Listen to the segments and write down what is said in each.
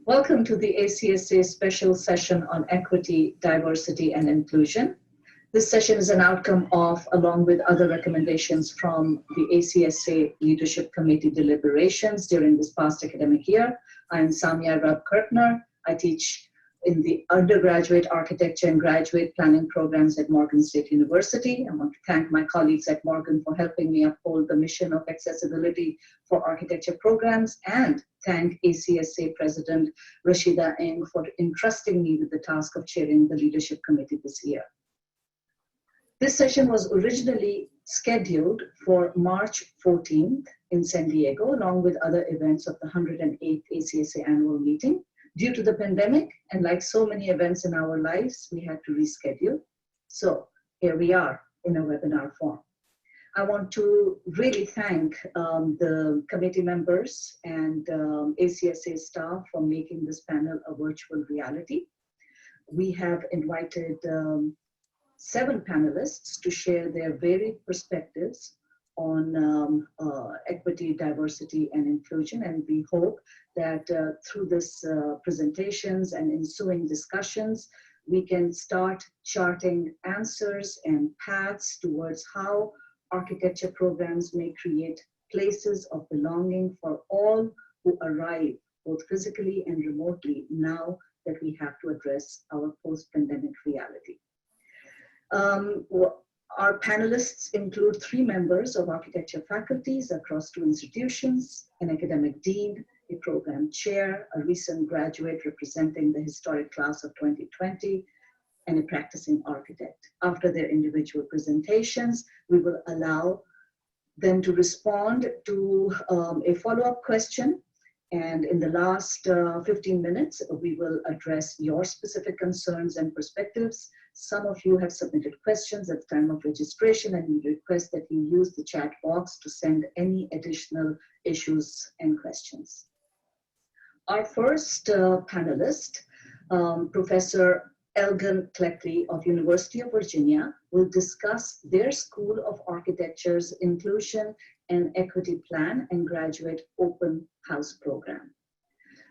Welcome to the ACSA special session on equity, diversity, and inclusion. This session is an outcome of, along with other recommendations from the ACSA Leadership Committee deliberations during this past academic year. I'm Samia Kirchner. I teach in the undergraduate architecture and graduate planning programs at Morgan State University. I want to thank my colleagues at Morgan for helping me uphold the mission of accessibility for architecture programs, and thank ACSA President Rashida Ng for entrusting me with the task of chairing the leadership committee this year. This session was originally scheduled for March 14th in San Diego, along with other events of the 108th ACSA annual meeting. Due to the pandemic, and like so many events in our lives, we had to reschedule. So here we are in a webinar form. I want to really thank the committee members and ACSA staff for making this panel a virtual reality. We have invited 7 panelists to share their varied perspectives on equity, diversity, and inclusion. And we hope that through this presentations and ensuing discussions, we can start charting answers and paths towards how architecture programs may create places of belonging for all who arrive, both physically and remotely, now that we have to address our post-pandemic reality. Our panelists include 3 members of architecture faculties across 2 institutions, an academic dean, a program chair, a recent graduate representing the historic class of 2020, and a practicing architect. After their individual presentations, we will allow them to respond to a follow-up question. And in the last 15 minutes, we will address your specific concerns and perspectives. Some of you have submitted questions at the time of registration, and we request that you use the chat box to send any additional issues and questions. Our first panelist, Professor Elgin Cleckley of University of Virginia, will discuss their School of Architecture's Inclusion and Equity Plan and Graduate Open House Program.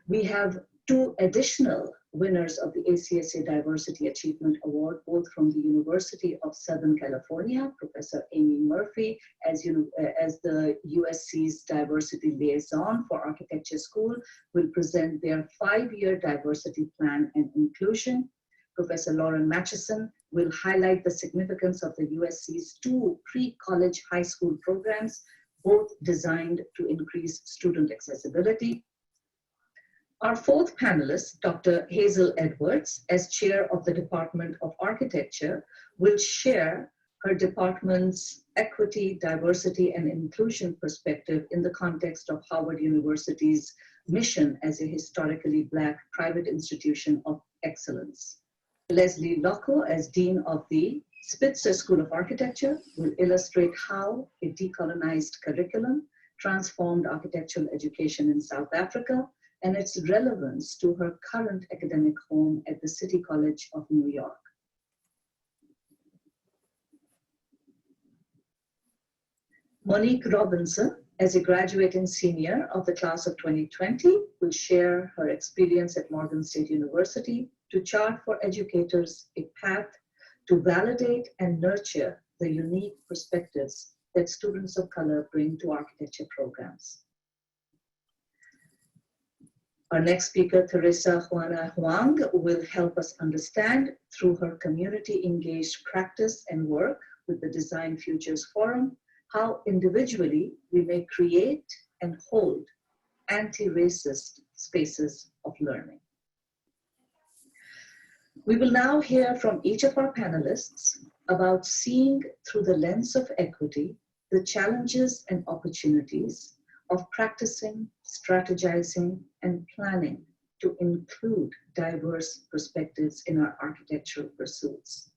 We have 2 additional winners of the ACSA Diversity Achievement Award, both from the University of Southern California, Professor Amy Murphy, as the USC's Diversity Liaison for Architecture School, will present their 5-year diversity plan and inclusion. Professor Lauren Matchison will highlight the significance of the USC's 2 pre-college high school programs, both designed to increase student accessibility. Our 4th panelist, Dr. Hazel Edwards, as chair of the Department of Architecture, will share her department's equity, diversity, and inclusion perspective in the context of Howard University's mission as a historically Black private institution of excellence. Lesley Lokko, as Dean of the Spitzer School of Architecture, will illustrate how a decolonized curriculum transformed architectural education in South Africa and its relevance to her current academic home at the City College of New York. Monique Robinson, as a graduating senior of the class of 2020, will share her experience at Morgan State University to chart for educators a path to validate and nurture the unique perspectives that students of color bring to architecture programs. Our next speaker, Theresa Hwang, will help us understand through her community-engaged practice and work with the Design Futures Forum, how individually we may create and hold anti-racist spaces of learning. We will now hear from each of our panelists about seeing through the lens of equity the challenges and opportunities of practicing, strategizing, and planning to include diverse perspectives in our architectural pursuits.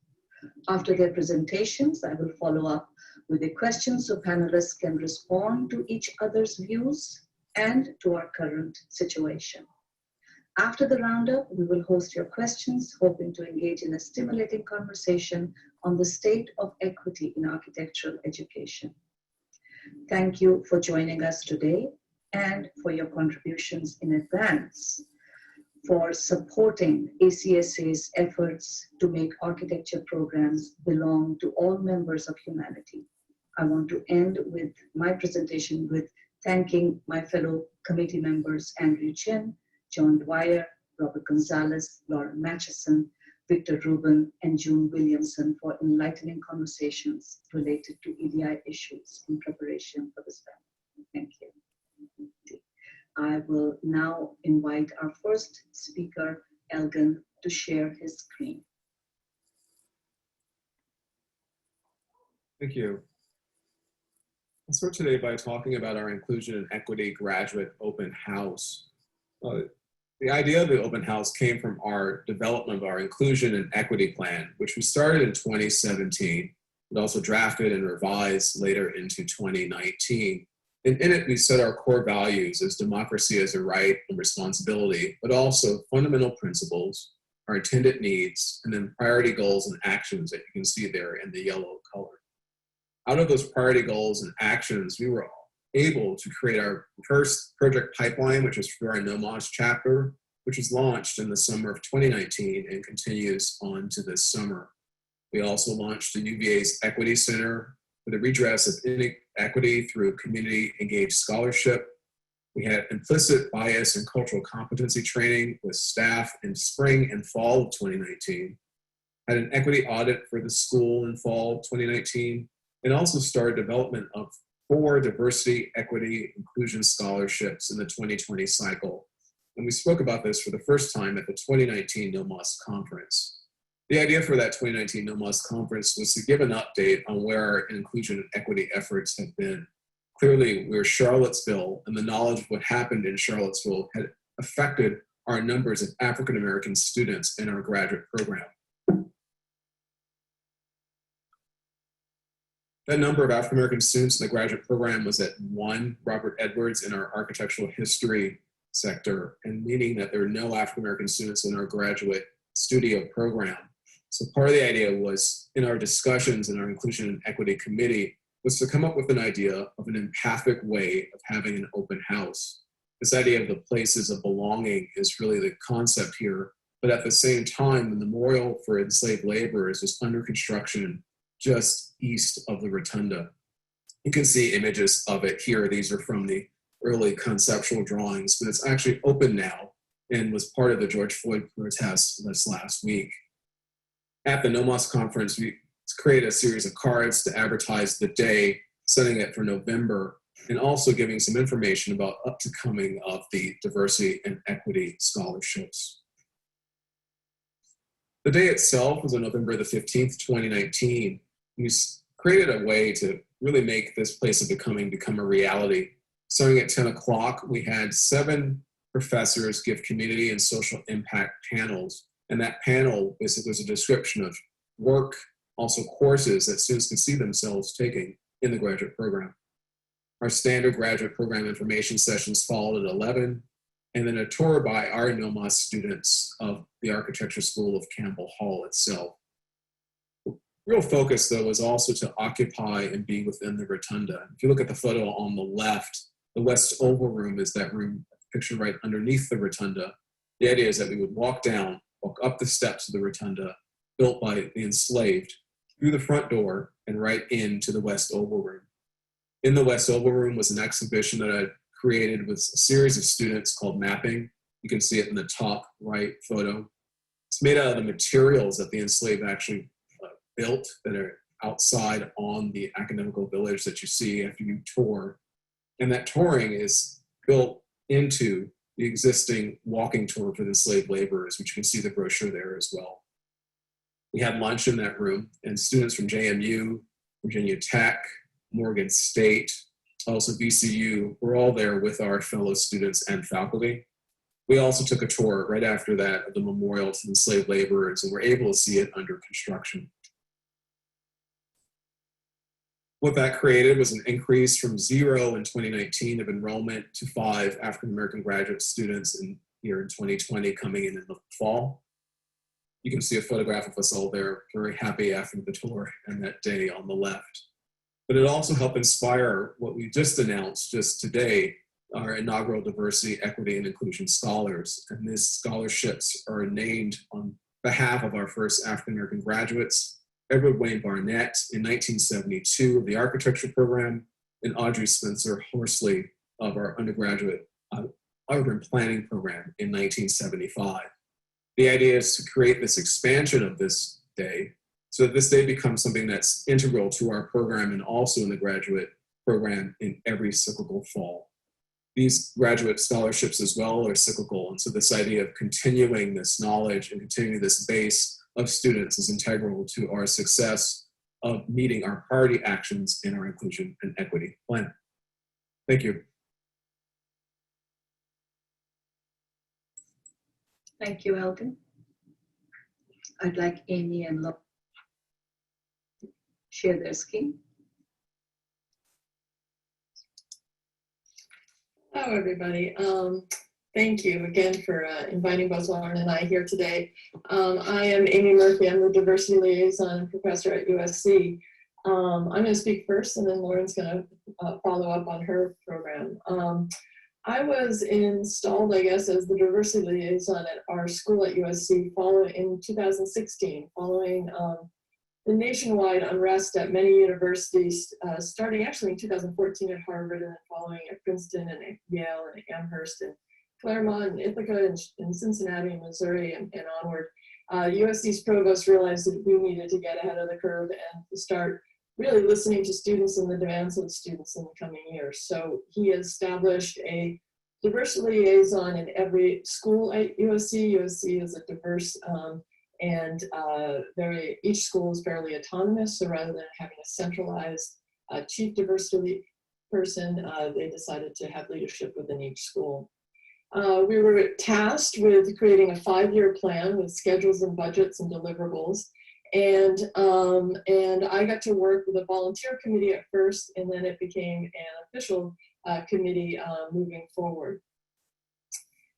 After their presentations, I will follow up with a question so panelists can respond to each other's views and to our current situation. After the roundup, we will host your questions, hoping to engage in a stimulating conversation on the state of equity in architectural education. Thank you for joining us today and for your contributions in advance. for supporting ACSA's efforts to make architecture programs belong to all members of humanity. I want to end with my presentation with thanking my fellow committee members, Andrew Chen, John Dwyer, Robert Gonzalez, Lauren Matchison, Victor Rubin, and June Williamson for enlightening conversations related to EDI issues in preparation for this panel. Thank you. I will now invite our first speaker, Elgin, to share his screen. Thank you. I'll start today by talking about our Inclusion and Equity Graduate Open House. The idea of the open house came from our development of our Inclusion and Equity Plan, which we started in 2017, but also drafted and revised later into 2019. And in it, we set our core values as democracy as a right and responsibility, but also fundamental principles, our intended needs, and then priority goals and actions that you can see there in the yellow color. Out of those priority goals and actions, we were able to create our first project pipeline, which is for our NOMOS chapter, which was launched in the summer of 2019 and continues on to this summer. We also launched the UVA's Equity Center for the redress of inequity through community engaged scholarship. We had implicit bias and cultural competency training with staff in spring and fall of 2019. Had an equity audit for the school in fall of 2019, and also started development of 4 diversity, equity, inclusion scholarships in the 2020 cycle. And we spoke about this for the first time at the 2019 NOMOS conference. The idea for that 2019 NOMOS conference was to give an update on where our inclusion and equity efforts have been. Clearly, we're Charlottesville, and the knowledge of what happened in Charlottesville had affected our numbers of African American students in our graduate program. That number of African American students in the graduate program was at 1 Robert Edwards in our architectural history sector, and meaning that there are no African American students in our graduate studio program. So part of the idea was, in our discussions in our Inclusion and Equity Committee, was to come up with an idea of an empathic way of having an open house. This idea of the places of belonging is really the concept here, but at the same time, the memorial for enslaved laborers is under construction just east of the rotunda. You can see images of it here. These are from the early conceptual drawings, but it's actually open now and was part of the George Floyd protest this last week. At the NOMOS conference, we created a series of cards to advertise the day, setting it for November, and also giving some information about upcoming of the diversity and equity scholarships. The day itself was on November the 15th, 2019. We created a way to really make this place of becoming become a reality. Starting at 10 o'clock, we had 7 professors give community and social impact panels. And that panel basically was a description of work, also courses that students can see themselves taking in the graduate program. Our standard graduate program information sessions followed at 11, and then a tour by our NOMOS students of the Architecture School of Campbell Hall itself. The real focus, though, was also to occupy and be within the rotunda. If you look at the photo on the left, the West Oval Room is that room pictured right underneath the rotunda. The idea is that we would walk up the steps of the rotunda built by the enslaved through the front door and right into the West Oval Room. In the West Oval Room was an exhibition that I created with a series of students called Mapping. You can see it in the top right photo. It's made out of the materials that the enslaved actually built that are outside on the academical village that you see after you tour. And that touring is built into the existing walking tour for the enslaved laborers, which you can see the brochure there as well. We had lunch in that room, and students from JMU, Virginia Tech, Morgan State, also VCU, were all there with our fellow students and faculty. We also took a tour right after that of the memorial to the enslaved laborers, and were able to see it under construction. What that created was an increase from 0 in 2019 of enrollment to 5 African-American graduate students here in 2020 coming in the fall. You can see a photograph of us all there, very happy after the tour and that day on the left. But it also helped inspire what we just announced just today, our inaugural Diversity, Equity, and Inclusion Scholars. And these scholarships are named on behalf of our first African American graduates, Edward Wayne Barnett in 1972 of the architecture program, and Audrey Spencer Horsley of our undergraduate urban planning program in 1975. The idea is to create this expansion of this day so that this day becomes something that's integral to our program and also in the graduate program in every cyclical fall. These graduate scholarships as well are cyclical, and so this idea of continuing this knowledge and continuing this base of students is integral to our success of meeting our priority actions in our inclusion and equity plan. Thank you. Thank you, Elgin. I'd like Amy and Lokko to share their screen. Hello, everybody. Thank you again for inviting both Lauren and I here today. I am Amy Murphy. I'm the Diversity Liaison and Professor at USC. I'm going to speak first, and then Lauren's going to follow up on her program. I was installed, I guess, as the Diversity Liaison at our school at USC in 2016, following the nationwide unrest at many universities, starting actually in 2014 at Harvard, and then following at Princeton and at Yale and Amherst and Claremont and Ithaca and Cincinnati and Missouri and onward. USC's provost realized that we needed to get ahead of the curve and to start really listening to students and the demands of the students in the coming years. So he established a diversity liaison in every school at USC. USC is a diverse and each school is fairly autonomous. So rather than having a centralized chief diversity person, they decided to have leadership within each school. We were tasked with creating a 5-year plan with schedules and budgets and deliverables. And I got to work with a volunteer committee at first, and then it became an official committee moving forward.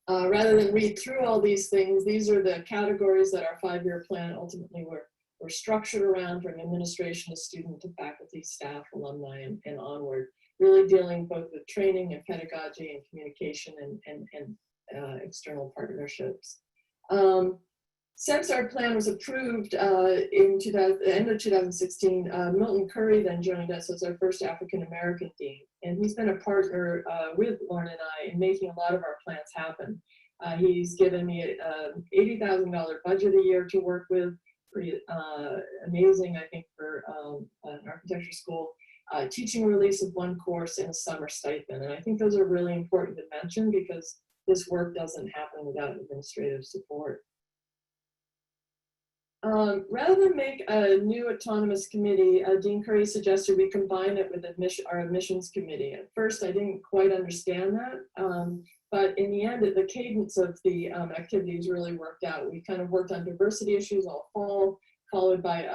Rather than read through all these things, these are the categories that our 5-year plan ultimately were structured around, from administration to student to faculty, staff, alumni, and onward, really dealing both with training and pedagogy and communication and external partnerships. Since our plan was approved in the end of 2016, Milton Curry then joined us as our first African-American dean. And he's been a partner with Lauren and I in making a lot of our plans happen. He's given me an $80,000 budget a year to work with, pretty amazing, I think, for an architecture school, teaching release of 1 course and a summer stipend. And I think those are really important to mention because this work doesn't happen without administrative support. Rather than make a new autonomous committee, Dean Curry suggested we combine it with our admissions committee. At first, I didn't quite understand that, but in the end, the cadence of the activities really worked out. We kind of worked on diversity issues all fall, followed by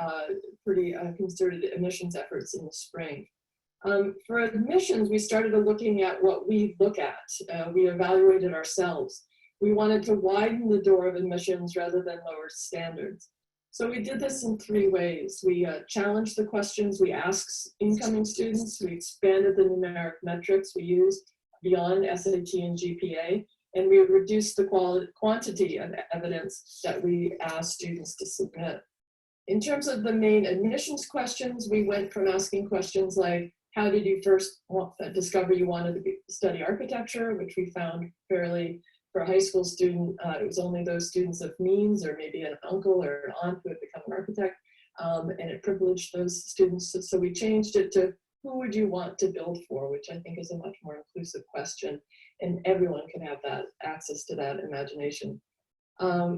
pretty concerted admissions efforts in the spring. For admissions, we started looking at what we look at. We evaluated ourselves. We wanted to widen the door of admissions rather than lower standards. So we did this in 3 ways. We challenged the questions we asked incoming students. We expanded the numeric metrics we used beyond SAT and GPA, and we reduced the quantity of evidence that we asked students to submit. In terms of the main admissions questions, we went from asking questions like, how did you first discover you wanted to study architecture, which we found fairly, for a high school student, it was only those students of means or maybe an uncle or an aunt who had become an architect, and it privileged those students. So we changed it to, who would you want to build for, which I think is a much more inclusive question, and everyone can have that access to that imagination.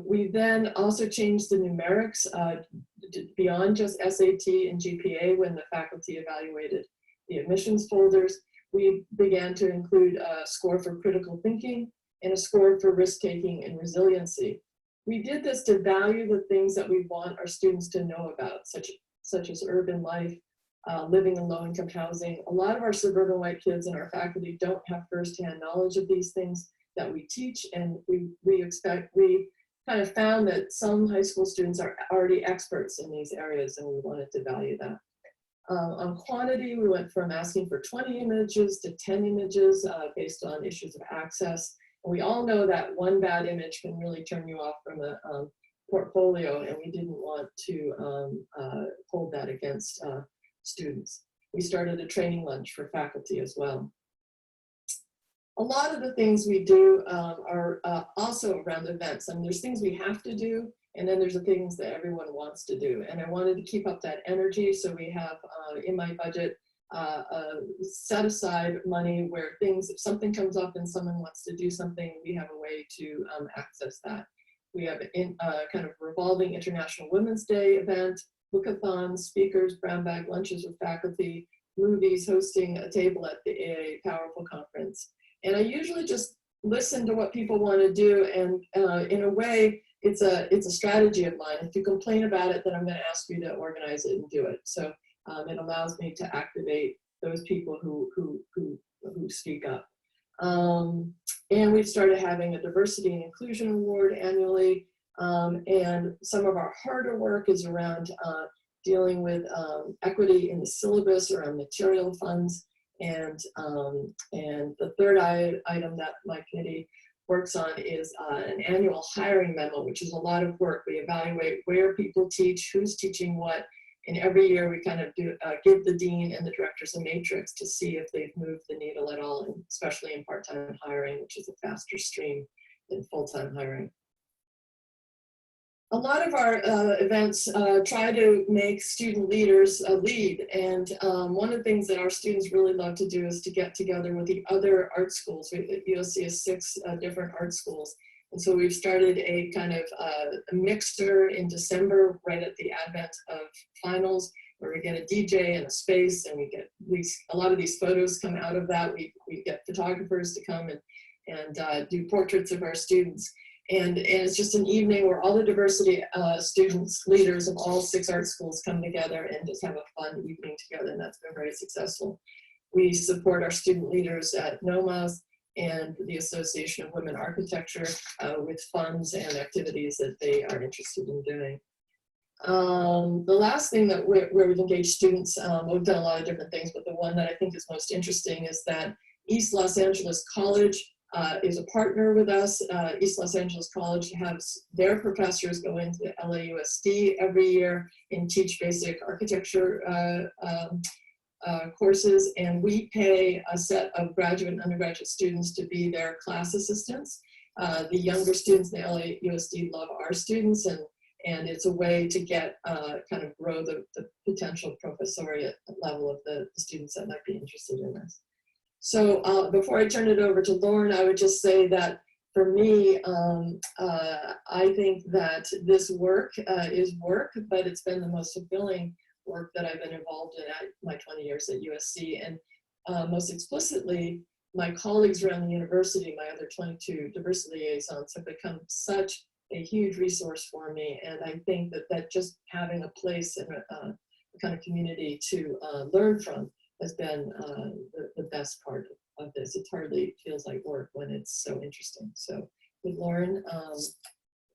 We then also changed the numerics beyond just SAT and GPA when the faculty evaluated the admissions folders. We began to include a score for critical thinking and a score for risk-taking and resiliency. We did this to value the things that we want our students to know about, such as urban life, living in low-income housing. A lot of our suburban white kids and our faculty don't have firsthand knowledge of these things that we teach, and we kind of found that some high school students are already experts in these areas, and we wanted to value that. On quantity, we went from asking for 20 images to 10 images based on issues of access. And we all know that one bad image can really turn you off from a portfolio, and we didn't want to hold that against students. We started a training lunch for faculty as well. A lot of the things we do are also around events. I mean, there's things we have to do, and then there's the things that everyone wants to do. And I wanted to keep up that energy, so we have in my budget set aside money where things, if something comes up and someone wants to do something, we have a way to access that. We have a kind of revolving International Women's Day event, bookathons, speakers, brown bag lunches with faculty, movies, hosting a table at the AA Powerful Conference. And I usually just listen to what people want to do, and in a way, it's a strategy of mine. If you complain about it, then I'm going to ask you to organize it and do it. So it allows me to activate those people who speak up. And we've started having a diversity and inclusion award annually. And some of our harder work is around dealing with equity in the syllabus, around material funds. And the third item that my committee works on is an annual hiring memo, which is a lot of work. We evaluate where people teach, who's teaching what, and every year we kind of do give the dean and the directors a matrix to see if they've moved the needle at all, and especially in part-time hiring, which is a faster stream than full-time hiring. A lot of our events try to make student leaders lead, and one of the things that our students really love to do is to get together with the other art schools. USC has 6 different art schools, and so we've started a kind of a mixer in December, right at the advent of finals, where we get a DJ and a space, and we get a lot of these photos come out of that. We get photographers to come and do portraits of our students. And it's just an evening where all the diversity students, leaders of all 6 art schools come together and just have a fun evening together, and that's been very successful. We support our student leaders at NOMAS and the Association of Women Architecture with funds and activities that they are interested in doing. The last thing that where we've engaged students, we've done a lot of different things, but the one that I think is most interesting is that East Los Angeles College is a partner with us. East Los Angeles College has their professors go into LAUSD every year and teach basic architecture courses, and we pay a set of graduate and undergraduate students to be their class assistants. The younger students in the LAUSD love our students, and it's a way to get kind of grow the potential professoriate level of the students that might be interested in this. So before I turn it over to Lauren, I would just say that for me, I think that this work is work, but it's been the most fulfilling work that I've been involved in at my 20 years at USC. And most explicitly, my colleagues around the university, my other 22 diversity liaisons, have become such a huge resource for me. And I think that just having a place and a kind of community to learn from has been the best part of this. It hardly feels like work when it's so interesting. So with Lauren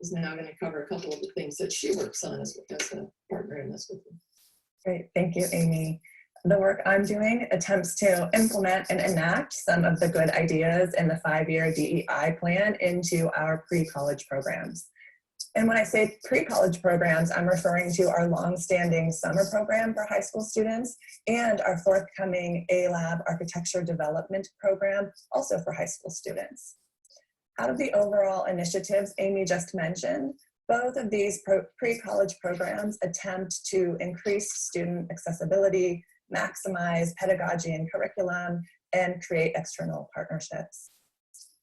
is now going to cover a couple of the things that she works on as a partner in this with me. Great, thank you, Amy. The work I'm doing attempts to implement and enact some of the good ideas in the 5-year DEI plan into our pre-college programs. And when I say pre-college programs, I'm referring to our long-standing summer program for high school students and our forthcoming A-Lab Architecture Development Program, also for high school students. Out of the overall initiatives Amy just mentioned, both of these pre-college programs attempt to increase student accessibility, maximize pedagogy and curriculum, and create external partnerships.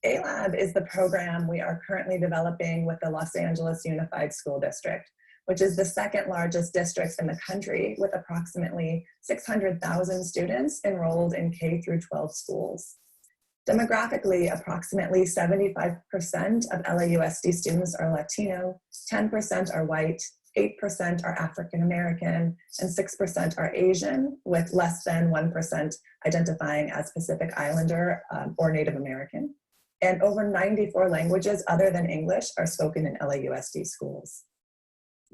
A-Lab is the program we are currently developing with the Los Angeles Unified School District, which is the 2nd largest district in the country with approximately 600,000 students enrolled in K through 12 schools. Demographically, approximately 75% of LAUSD students are Latino, 10% are white, 8% are African American, and 6% are Asian, with less than 1% identifying as Pacific Islander or Native American. And over 94 languages other than English are spoken in LAUSD schools.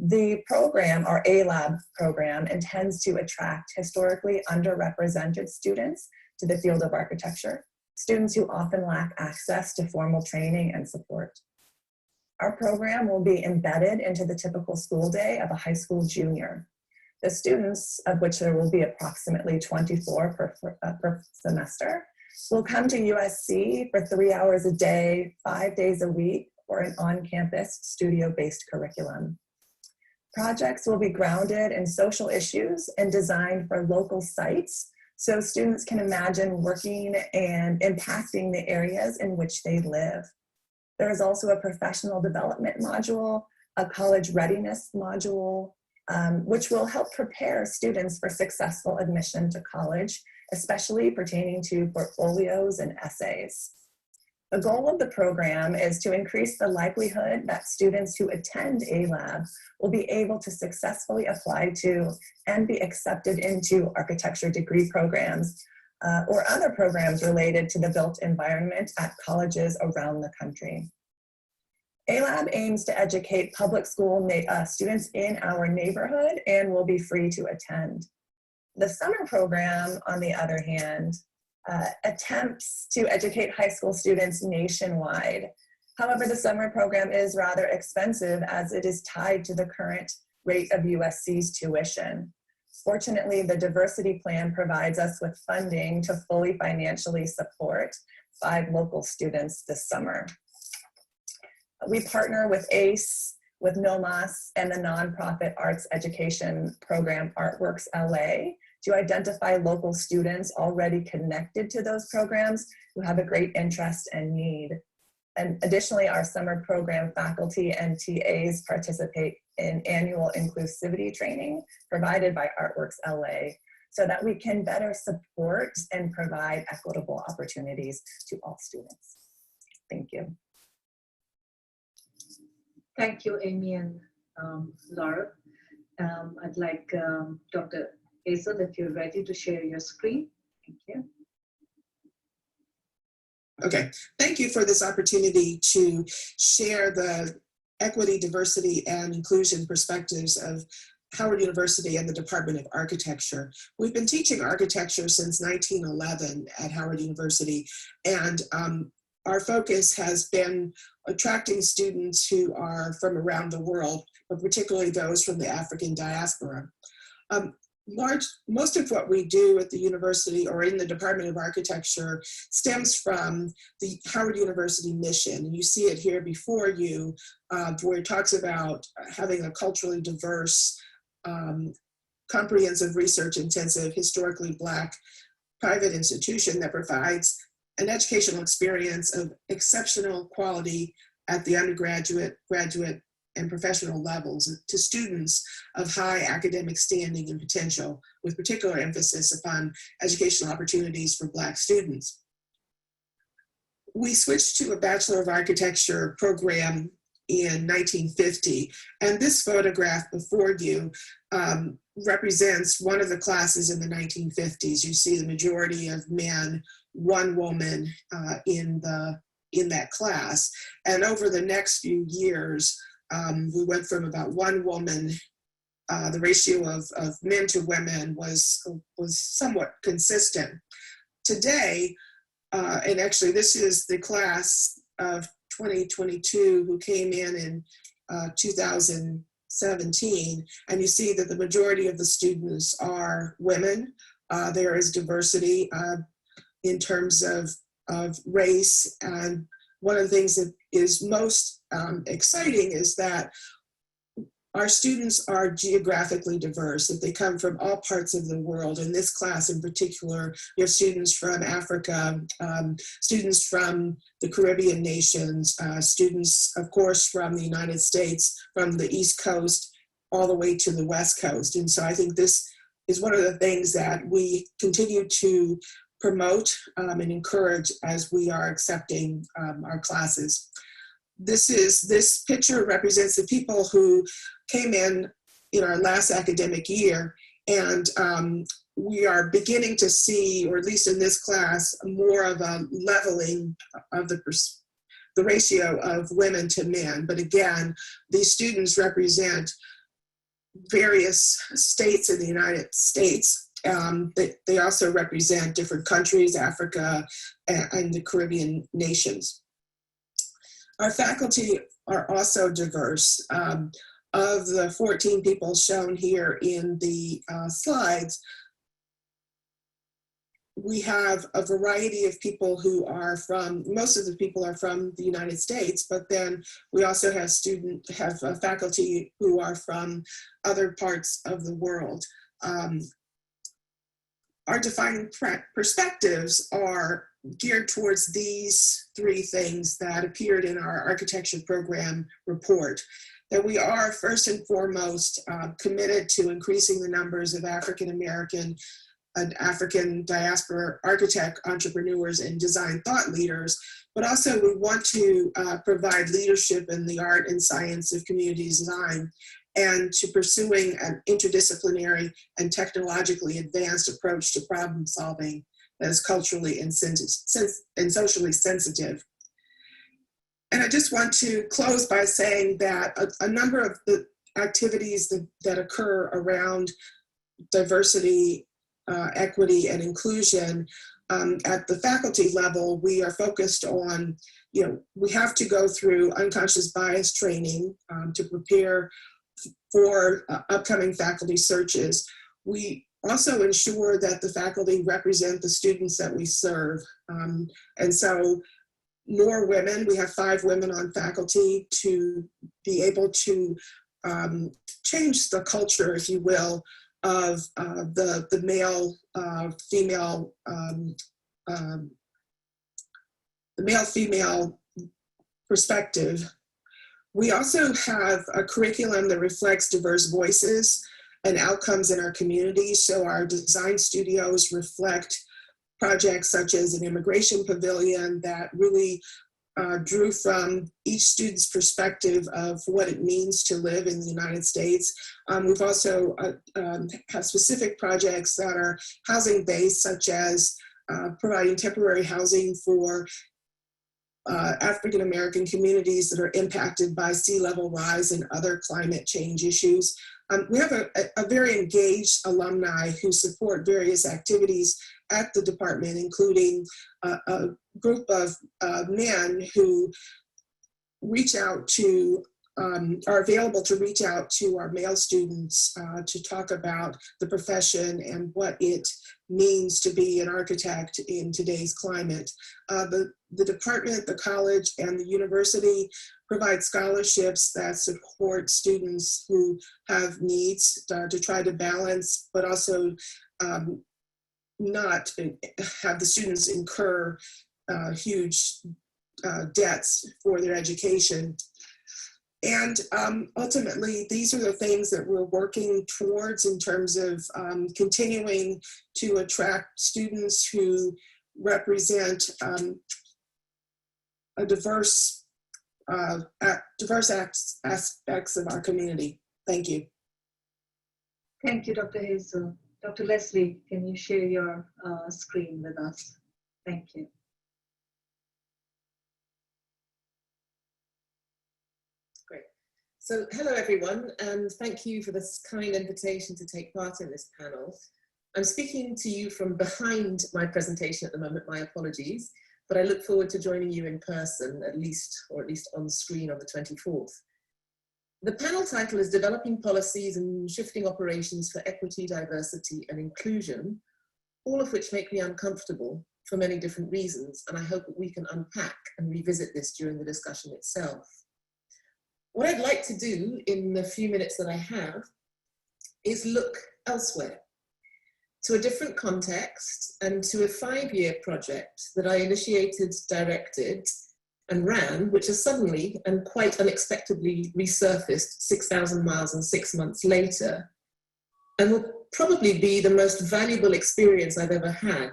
The program, our A-Lab program, intends to attract historically underrepresented students to the field of architecture, students who often lack access to formal training and support. Our program will be embedded into the typical school day of a high school junior. The students, of which there will be approximately 24 per semester, will come to USC for 3 hours a day, 5 days a week, or an on-campus studio-based curriculum. Projects will be grounded in social issues and designed for local sites, so students can imagine working and impacting the areas in which they live. There is also a professional development module, a college readiness module, which will help prepare students for successful admission to college, especially pertaining to portfolios and essays. The goal of the program is to increase the likelihood that students who attend A-Lab will be able to successfully apply to and be accepted into architecture degree programs or other programs related to the built environment at colleges around the country. A-Lab aims to educate public school students in our neighborhood and will be free to attend. The summer program, on the other hand, attempts to educate high school students nationwide. However, the summer program is rather expensive as it is tied to the current rate of USC's tuition. Fortunately, the diversity plan provides us with funding to fully financially support 5 local students this summer. We partner with ACE, with NOMAS, and the nonprofit arts education program Artworks LA to identify local students already connected to those programs who have a great interest and need. And additionally, our summer program faculty and TAs participate in annual inclusivity training provided by Artworks LA so that we can better support and provide equitable opportunities to all students. Thank you. Thank you, Amy and Laura. I'd like Dr. Hazel, if you're ready to share your screen. Thank you. Okay, thank you for this opportunity to share the equity, diversity, and inclusion perspectives of Howard University and the Department of Architecture. We've been teaching architecture since 1911 at Howard University, and our focus has been attracting students who are from around the world, but particularly those from the African diaspora. Most of what we do at the university or in the Department of Architecture stems from the Howard University mission. And you see it here before you, where it talks about having a culturally diverse, comprehensive, research-intensive, historically Black private institution that provides an educational experience of exceptional quality at the undergraduate, graduate, and professional levels to students of high academic standing and potential, with particular emphasis upon educational opportunities for Black students. We switched to a Bachelor of Architecture program in 1950, and this photograph before you represents one of the classes in the 1950s. You see the majority of men, 1 woman in that class, and over the next few years, we went from about 1 woman. The ratio of men to women was somewhat consistent. Today, and actually this is the class of 2022 who came in 2017, and you see that the majority of the students are women. There is diversity in terms of race, and one of the things that is most exciting is that our students are geographically diverse, that they come from all parts of the world. In this class in particular, we have students from Africa, students from the Caribbean nations, students, of course, from the United States, from the East Coast, all the way to the West Coast. And so I think this is one of the things that we continue to promote and encourage as we are accepting our classes. This picture represents the people who came in our last academic year, and we are beginning to see, or at least in this class, more of a leveling of the ratio of women to men. But again, these students represent various states in the United States. They also represent different countries, Africa, and the Caribbean nations. Our faculty are also diverse. Of the 14 people shown here in the slides, we have a variety of people who are from, most of the people are from the United States, but then we also have faculty who are from other parts of the world. Our defining perspectives are geared towards these three things that appeared in our architecture program report. That we are first and foremost committed to increasing the numbers of African American and African diaspora architect entrepreneurs and design thought leaders, but also we want to provide leadership in the art and science of community design and to pursuing an interdisciplinary and technologically advanced approach to problem solving that is culturally and socially sensitive. And I just want to close by saying that a number of the activities that occur around diversity, equity, and inclusion at the faculty level, we are focused on, we have to go through unconscious bias training to prepare for upcoming faculty searches. We also ensure that the faculty represent the students that we serve. And so more women, we have 5 women on faculty to be able to change the culture, if you will, of the male-female perspective. We also have a curriculum that reflects diverse voices and outcomes in our community. So our design studios reflect projects such as an immigration pavilion that really drew from each student's perspective of what it means to live in the United States. We've also have specific projects that are housing-based, such as providing temporary housing for African American communities that are impacted by sea level rise and other climate change issues. We have a very engaged alumni who support various activities at the department, including a group of men who reach out to, are available to reach out to our male students to talk about the profession and what it means to be an architect in today's climate. The department, the college, and the university provide scholarships that support students who have needs to try to balance, but also not have the students incur huge debts for their education. And ultimately, these are the things that we're working towards in terms of continuing to attract students who represent a diverse aspects of our community. Thank you. Thank you, Dr. Hazel. Dr. Lesley, can you share your screen with us? Thank you. Great. So hello everyone, and thank you for this kind invitation to take part in this panel. I'm speaking to you from behind my presentation at the moment, my apologies, but I look forward to joining you in person at least on screen on the 24th. The panel title is Developing Policies and Shifting Operations for Equity, Diversity and Inclusion, all of which make me uncomfortable for many different reasons, and I hope that we can unpack and revisit this during the discussion itself. What I'd like to do in the few minutes that I have is look elsewhere, to a different context and to a 5-year project that I initiated, directed, and ran, which has suddenly and quite unexpectedly resurfaced 6,000 miles and 6 months later, and will probably be the most valuable experience I've ever had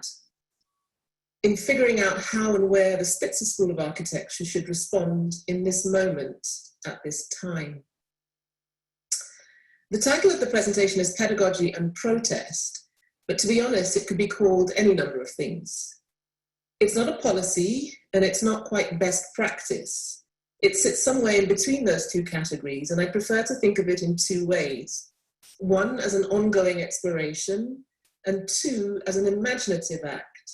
in figuring out how and where the Spitzer School of Architecture should respond in this moment at this time. The title of the presentation is Pedagogy and Protest, but to be honest, it could be called any number of things. It's not a policy, and it's not quite best practice. It sits somewhere in between those two categories, and I prefer to think of it in 2 ways. One, as an ongoing exploration, and two, as an imaginative act,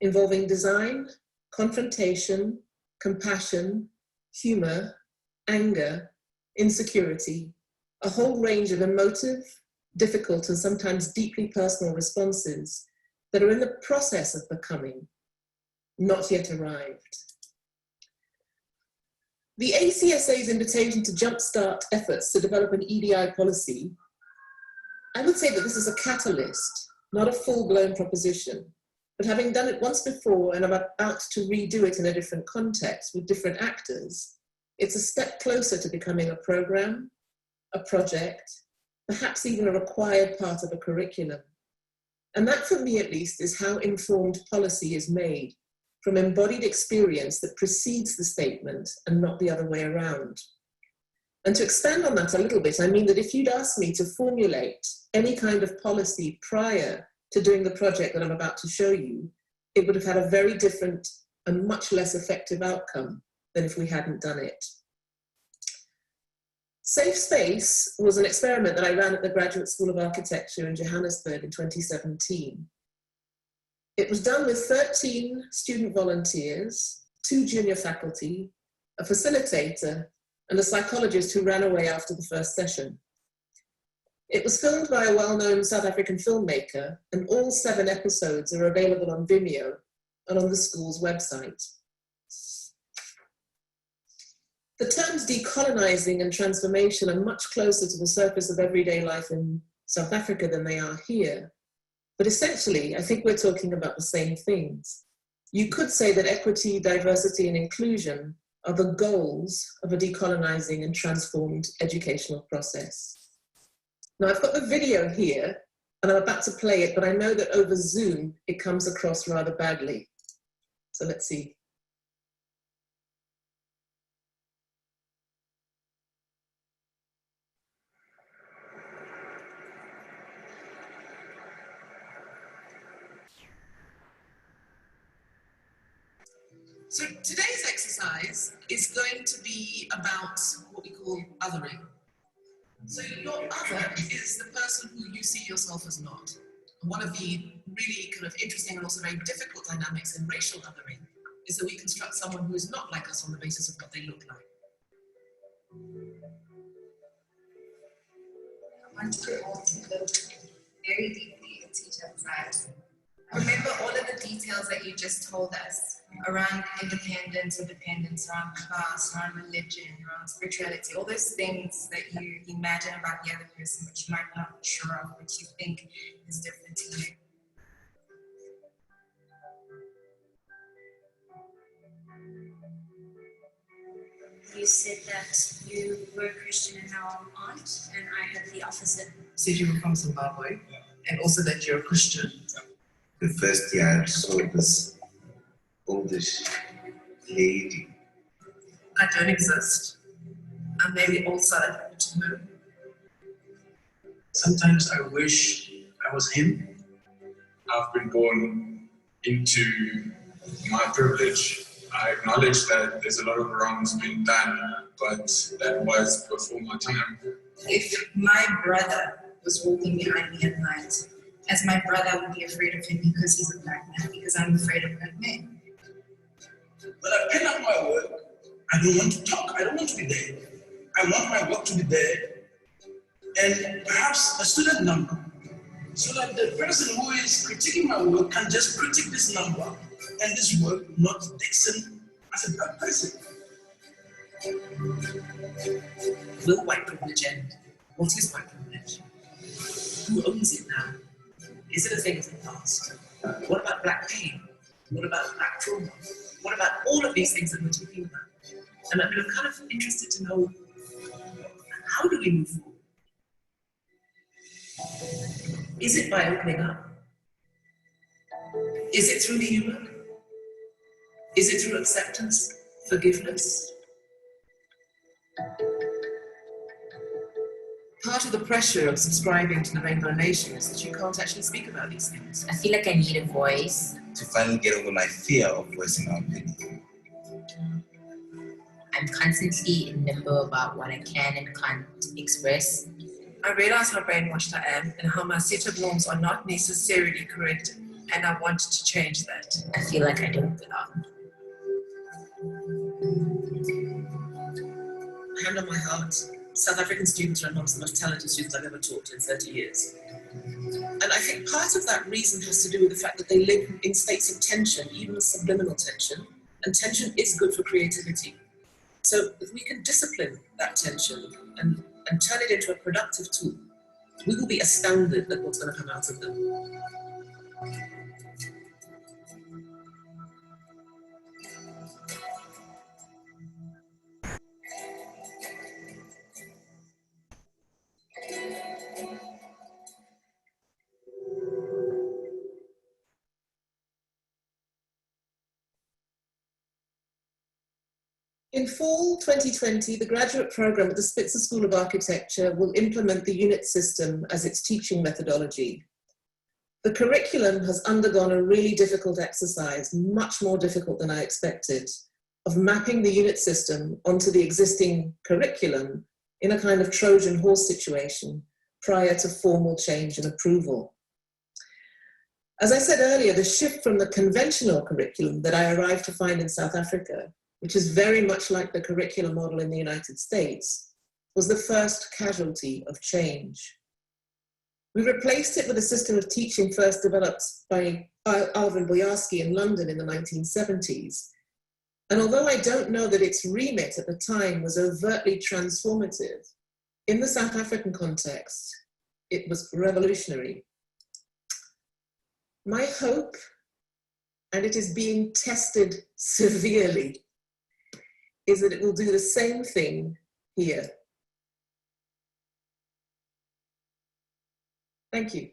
involving design, confrontation, compassion, humor, anger, insecurity, a whole range of emotive, difficult, and sometimes deeply personal responses that are in the process of becoming, not yet arrived. The ACSA's invitation to jumpstart efforts to develop an EDI policy, I would say that this is a catalyst, not a full-blown proposition. But having done it once before and I'm about to redo it in a different context with different actors, it's a step closer to becoming a program, a project, perhaps even a required part of a curriculum. And that, for me at least, is how informed policy is made, from embodied experience that precedes the statement and not the other way around. And to expand on that a little bit, I mean that if you'd asked me to formulate any kind of policy prior to doing the project that I'm about to show you, it would have had a very different and much less effective outcome than if we hadn't done it. Safe Space was an experiment that I ran at the Graduate School of Architecture in Johannesburg in 2017. It was done with 13 student volunteers, 2 junior faculty, a facilitator, and a psychologist who ran away after the first session. It was filmed by a well-known South African filmmaker, and all 7 episodes are available on Vimeo and on the school's website. The terms decolonizing and transformation are much closer to the surface of everyday life in South Africa than they are here. But essentially, I think we're talking about the same things. You could say that equity, diversity, and inclusion are the goals of a decolonizing and transformed educational process. Now, I've got the video here, and I'm about to play it, but I know that over Zoom, it comes across rather badly. So let's see. So today's exercise is going to be about what we call othering. So your other is the person who you see yourself as not. And one of the really kind of interesting and also very difficult dynamics in racial othering is that we construct someone who is not like us on the basis of what they look like. I want you all to look very deeply into each other's eyes. Remember all of the details that you just told us around independence or dependence, around class, around religion, around spirituality, all those things that you imagine about the other person, which you might not be sure of, which you think is different to you. You said that you were Christian and now aren't, and I had the opposite. Said you were from Zimbabwe, and also that you're a Christian. The first year I saw this oldish lady. I don't exist. And maybe also to her. Sometimes I wish I was him. I've been born into my privilege. I acknowledge that there's a lot of wrongs being done, but that was before my time. If my brother was walking behind me at night, as my brother, I would be afraid of him because he's a black man, because I'm afraid of black men. When I pen up my work, I don't want to talk, I don't want to be there. I want my work to be there, and perhaps a student number, so that the person who is critiquing my work can just critique this number and this work, not Dixon as a black person. Will white privilege end? What is white privilege? Who owns it now? Is it a thing of the past? What about black pain? What about black trauma? What about all of these things that we're talking about? And I'm kind of interested to know, how do we move forward? Is it by opening up? Is it through humor? Is it through acceptance, forgiveness? Part of the pressure of subscribing to the Rainbow Nation is that you can't actually speak about these things. I feel like I need a voice. To finally get over my fear of voicing my opinion. I'm constantly in limbo about what I can and can't express. I realize how brainwashed I am and how my set of norms are not necessarily correct, and I wanted to change that. I feel like I don't belong. Hand on my heart, South African students are amongst the most talented students I've ever taught in 30 years. And I think part of that reason has to do with the fact that they live in states of tension, even subliminal tension, and tension is good for creativity. So if we can discipline that tension and turn it into a productive tool, we will be astounded at what's going to come out of them. In fall 2020, the graduate program at the Spitzer School of Architecture will implement the unit system as its teaching methodology. The curriculum has undergone a really difficult exercise, much more difficult than I expected, of mapping the unit system onto the existing curriculum in a kind of Trojan horse situation prior to formal change and approval. As I said earlier, the shift from the conventional curriculum that I arrived to find in South Africa, which is very much like the curriculum model in the United States, was the first casualty of change. We replaced it with a system of teaching first developed by Alvin Boyarsky in London in the 1970s. And although I don't know that its remit at the time was overtly transformative, in the South African context, it was revolutionary. My hope, and it is being tested severely, is that it will do the same thing here. Thank you.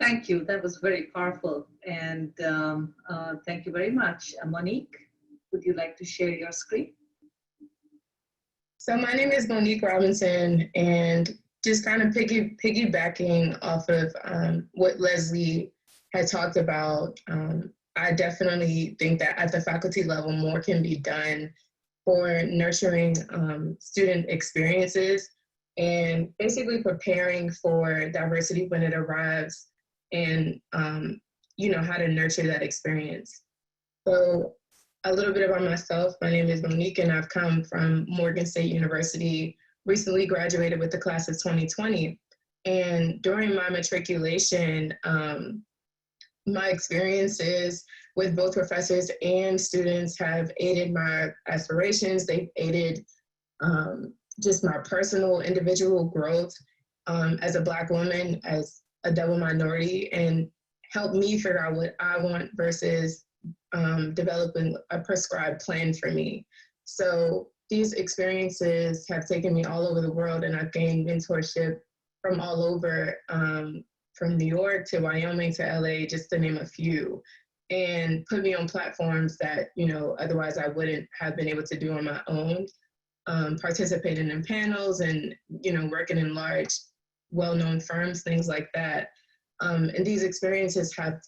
Thank you. That was very powerful. And thank you very much. Monique, would you like to share your screen? So my name is Monique Robinson, and just kind of piggybacking off of what Lesley had talked about, I definitely think that at the faculty level, more can be done for nurturing student experiences and basically preparing for diversity when it arrives, and you know, how to nurture that experience. So a little bit about myself. My name is Monique, and I've come from Morgan State University, recently graduated with the class of 2020. And during my matriculation, my experiences with both professors and students have aided my aspirations. They've aided just my personal individual growth as a Black woman, as a double minority, and helped me figure out what I want versus developing a prescribed plan for me. So these experiences have taken me all over the world, and I've gained mentorship from all over, from New York to Wyoming to LA, just to name a few, and put me on platforms that, you know, otherwise I wouldn't have been able to do on my own, participating in panels and, you know, working in large, well-known firms, things like that. And these experiences have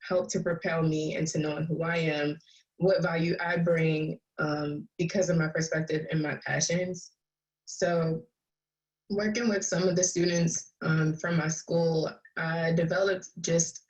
helped to propel me into knowing who I am, what value I bring because of my perspective and my passions. So working with some of the students from my school, I developed just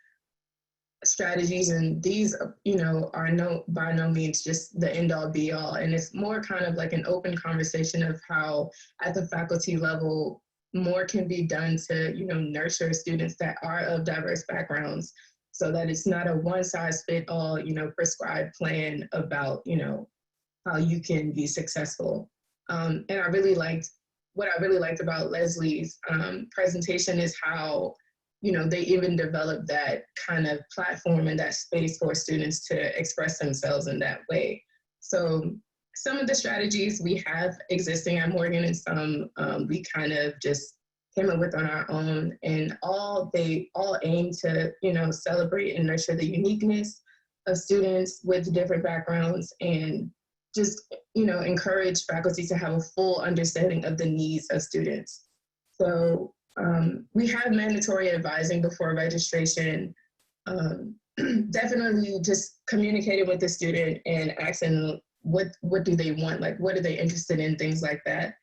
strategies, and these, you know, are by no means just the end all be all. And it's more kind of like an open conversation of how at the faculty level, more can be done to, you know, nurture students that are of diverse backgrounds, so that it's not a one size fit all, you know, prescribed plan about, you know, how you can be successful. And what I really liked about Lesley's presentation is how, you know, they even developed that kind of platform and that space for students to express themselves in that way. So some of the strategies we have existing at Morgan, and some we kind of just came up with on our own, and they all aim to, you know, celebrate and nurture the uniqueness of students with different backgrounds, and just, you know, encourage faculty to have a full understanding of the needs of students. So we have mandatory advising before registration. Definitely just communicating with the student and asking what do they want? Like, what are they interested in? Things like that.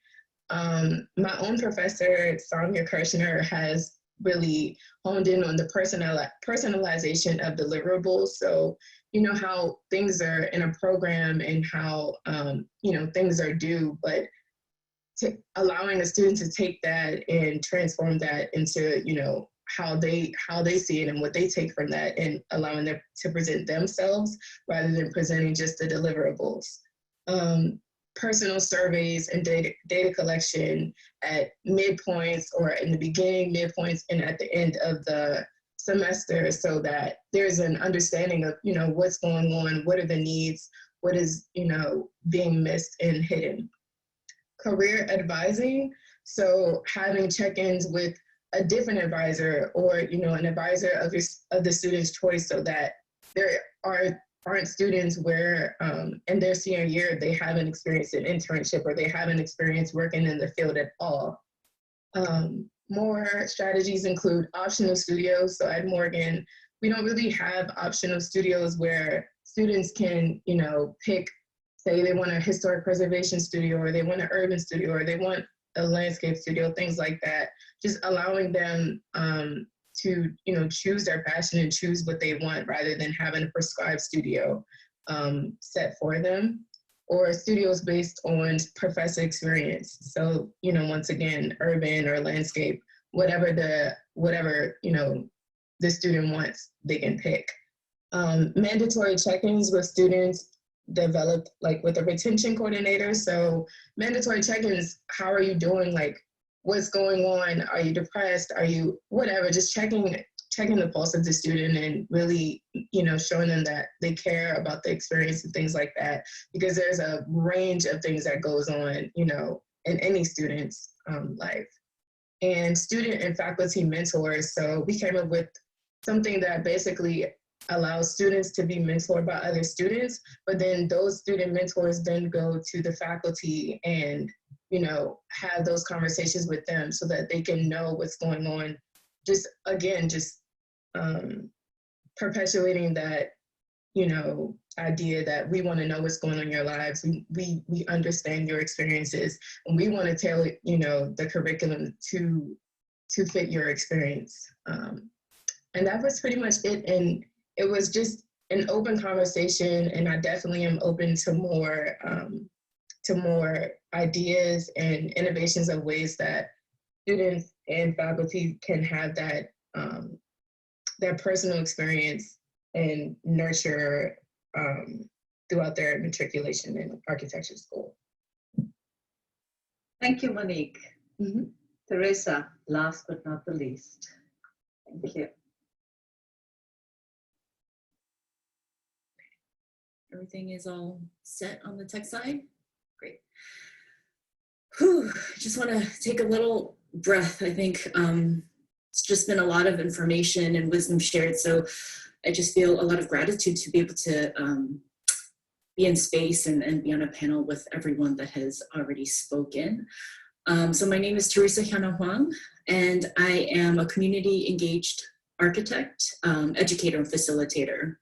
My own professor, Samia Kirchner, has really honed in on the personalization of deliverables. So, you know, how things are in a program and how, you know, things are due, but allowing a student to take that and transform that into, you know, how they see it and what they take from that, and allowing them to present themselves rather than presenting just the deliverables. Personal surveys and data collection at midpoints, or in the beginning, midpoints, and at the end of the semester, so that there's an understanding of, you know, what's going on, what are the needs, what is, you know, being missed and hidden. Career advising, so having check-ins with a different advisor, or, you know, an advisor of the student's choice, so that there aren't students where in their senior year they haven't experienced an internship, or they haven't experienced working in the field at all. More strategies include optional studios. So at Morgan, we don't really have optional studios where students can, you know, pick, say they want a historic preservation studio, or they want an urban studio, or they want a landscape studio, things like that. Just allowing them to, you know, choose their passion and choose what they want, rather than having a prescribed studio set for them, or studios based on professor experience. So, you know, once again, urban or landscape, whatever, you know, the student wants, they can pick. Mandatory check-ins with students developed, like with a retention coordinator. So mandatory check-ins, how are you doing? Like, what's going on? Are you depressed? Are you whatever? Just checking the pulse of the student, and really, you know, showing them that they care about the experience and things like that, because there's a range of things that goes on, you know, in any student's life. And student and faculty mentors. So we came up with something that basically allows students to be mentored by other students, but then those student mentors then go to the faculty and, you know, have those conversations with them, so that they can know what's going on. Just perpetuating that, you know, idea that we want to know what's going on in your lives. We understand your experiences, and we want to tailor, you know, the curriculum to fit your experience. And that was pretty much it. And it was just an open conversation, and I definitely am open to more ideas and innovations of ways that students and faculty can have that personal experience and nurture throughout their matriculation in architecture school. Thank you, Monique. Mm-hmm. Theresa, last but not the least. Thank you. Everything is all set on the tech side? Great. Whew, I just want to take a little breath. I think it's just been a lot of information and wisdom shared. So I just feel a lot of gratitude to be able to be in space and be on a panel with everyone that has already spoken. So my name is Theresa Hwang, and I am a community engaged architect, educator, and facilitator.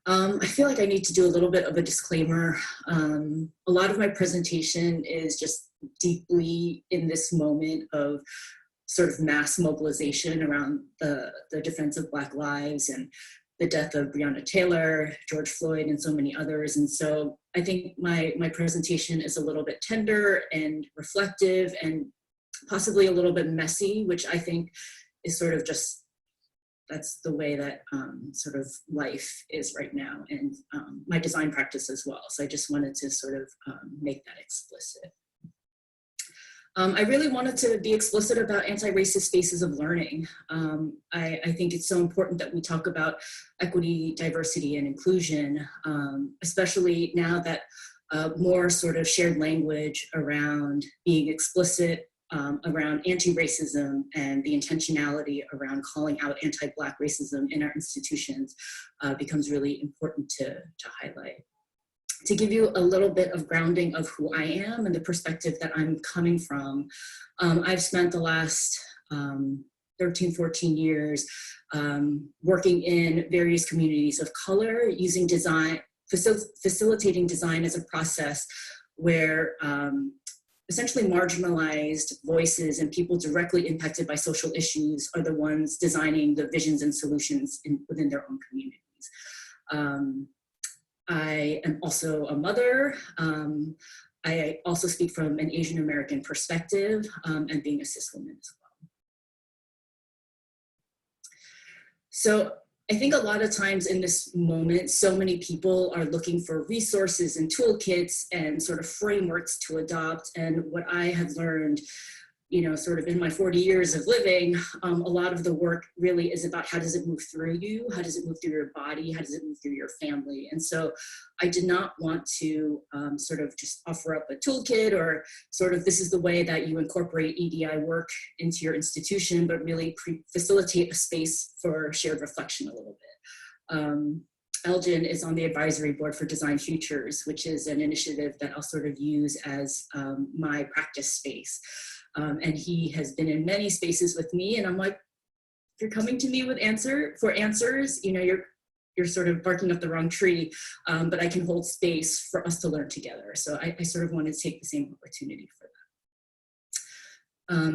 I feel like I need to do a little bit of a disclaimer. A lot of my presentation is just deeply in this moment of sort of mass mobilization around the defense of Black lives and the death of Breonna Taylor, George Floyd, and so many others. And so I think my presentation is a little bit tender and reflective and possibly a little bit messy, which I think is sort of just, that's the way that sort of life is right now, and my design practice as well. So I just wanted to sort of make that explicit. I really wanted to be explicit about anti-racist spaces of learning. I think it's so important that we talk about equity, diversity, and inclusion, especially now that more sort of shared language around being explicit around anti-racism and the intentionality around calling out anti-Black racism in our institutions becomes really important to highlight. To give you a little bit of grounding of who I am and the perspective that I'm coming from, I've spent the last 13, 14 years working in various communities of color, using design, facilitating design as a process where essentially marginalized voices and people directly impacted by social issues are the ones designing the visions and solutions within their own communities. I am also a mother. I also speak from an Asian American perspective and being a cis woman as well. So I think a lot of times in this moment, so many people are looking for resources and toolkits and sort of frameworks to adopt. And what I have learned, you know, sort of in my 40 years of living, a lot of the work really is about how does it move through you? How does it move through your body? How does it move through your family? And so I did not want to sort of just offer up a toolkit or sort of this is the way that you incorporate EDI work into your institution, but really facilitate a space for shared reflection a little bit. Elgin is on the advisory board for Design Futures, which is an initiative that I'll sort of use as my practice space. And he has been in many spaces with me, and I'm like, if you're coming to me with answers, you know, you're sort of barking up the wrong tree, but I can hold space for us to learn together. So I sort of want to take the same opportunity for that.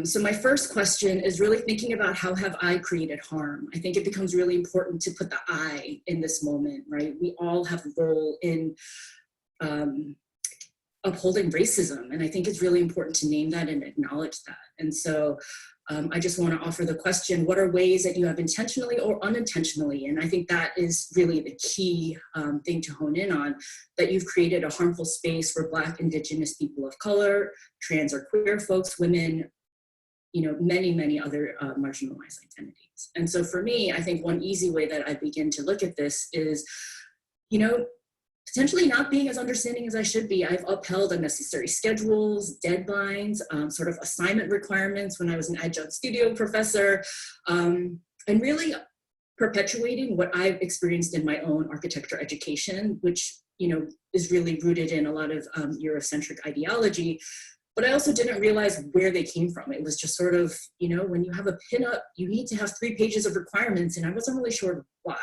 So my first question is really thinking about how have I created harm? I think it becomes really important to put the I in this moment, right? We all have a role in upholding racism. And I think it's really important to name that and acknowledge that. And so I just want to offer the question, what are ways that you have intentionally or unintentionally? And I think that is really the key thing to hone in on, that you've created a harmful space for Black, Indigenous people of color, trans or queer folks, women, you know, many, many other marginalized identities. And so for me, I think one easy way that I begin to look at this is, you know, potentially not being as understanding as I should be. I've upheld unnecessary schedules, deadlines, sort of assignment requirements when I was an adjunct studio professor, and really perpetuating what I've experienced in my own architecture education, which, you know, is really rooted in a lot of Eurocentric ideology. But I also didn't realize where they came from. It was just sort of, you know, when you have a pinup, you need to have 3 pages of requirements, and I wasn't really sure why.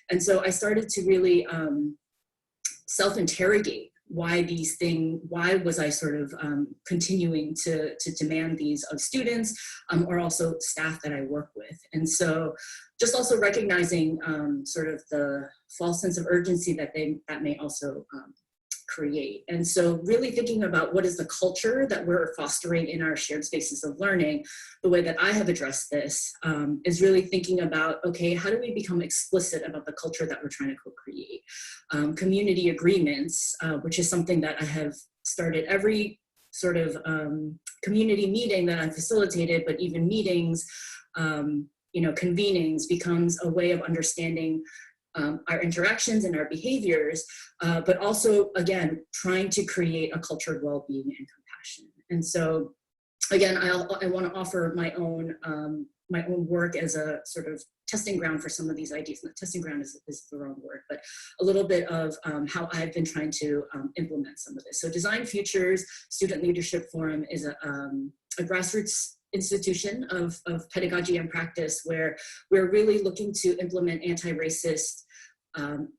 And so I started to really self-interrogate why was I sort of continuing to demand these of students or also staff that I work with. And so just also recognizing sort of the false sense of urgency that may also create. And so really thinking about what is the culture that we're fostering in our shared spaces of learning. The way that I have addressed this is really thinking about, okay, how do we become explicit about the culture that we're trying to co-create? Community agreements, which is something that I have started every sort of community meeting that I've facilitated, but even meetings, you know, convenings becomes a way of understanding our interactions and our behaviors, but also, again, trying to create a culture of well-being and compassion. And so, again, I want to offer my own work as a sort of testing ground for some of these ideas. Not testing ground is the wrong word, but a little bit of how I've been trying to implement some of this. So Design Futures Student Leadership Forum is a grassroots institution of pedagogy and practice where we're really looking to implement anti-racist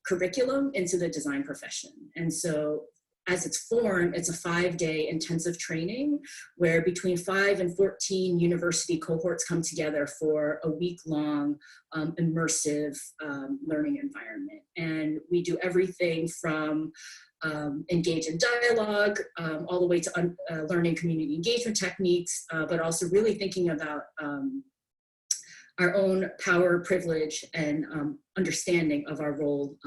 curriculum into the design profession. And so as it's formed, it's a 5-day intensive training where between 5 and 14 university cohorts come together for a week-long immersive learning environment. And we do everything from engage in dialogue, all the way to learning community engagement techniques, but also really thinking about our own power, privilege, and understanding of our role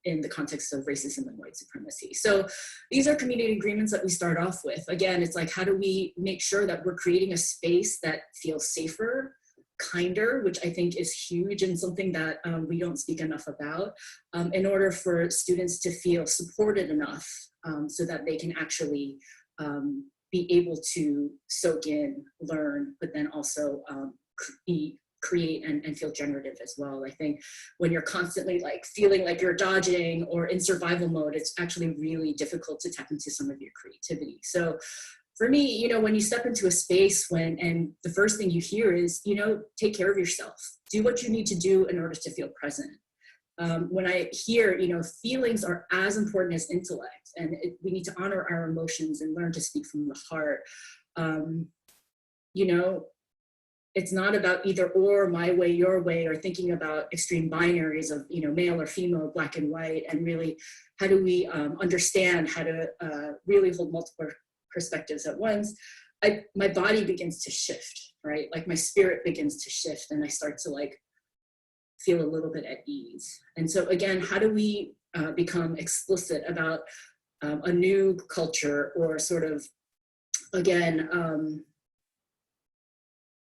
in the context of racism and white supremacy. So these are community agreements that we start off with. Again, it's like, how do we make sure that we're creating a space that feels safer, kinder, which I think is huge and something that we don't speak enough about, in order for students to feel supported enough so that they can actually be able to soak in, learn, but then also create and feel generative as well. I think when you're constantly like feeling like you're dodging or in survival mode, it's actually really difficult to tap into some of your creativity. So for me, you know, when you step into a space and the first thing you hear is, you know, take care of yourself, do what you need to do in order to feel present. when I hear, feelings are as important as intellect, and we need to honor our emotions and learn to speak from the heart. It's not about either or, my way, your way, or thinking about extreme binaries of, male or female, black and white, and really how do we understand how to really hold multiple perspectives at once. My body begins to shift, right? Like my spirit begins to shift, and I start to feel a little bit at ease. And so again, how do we become explicit about a new culture, or sort of, again,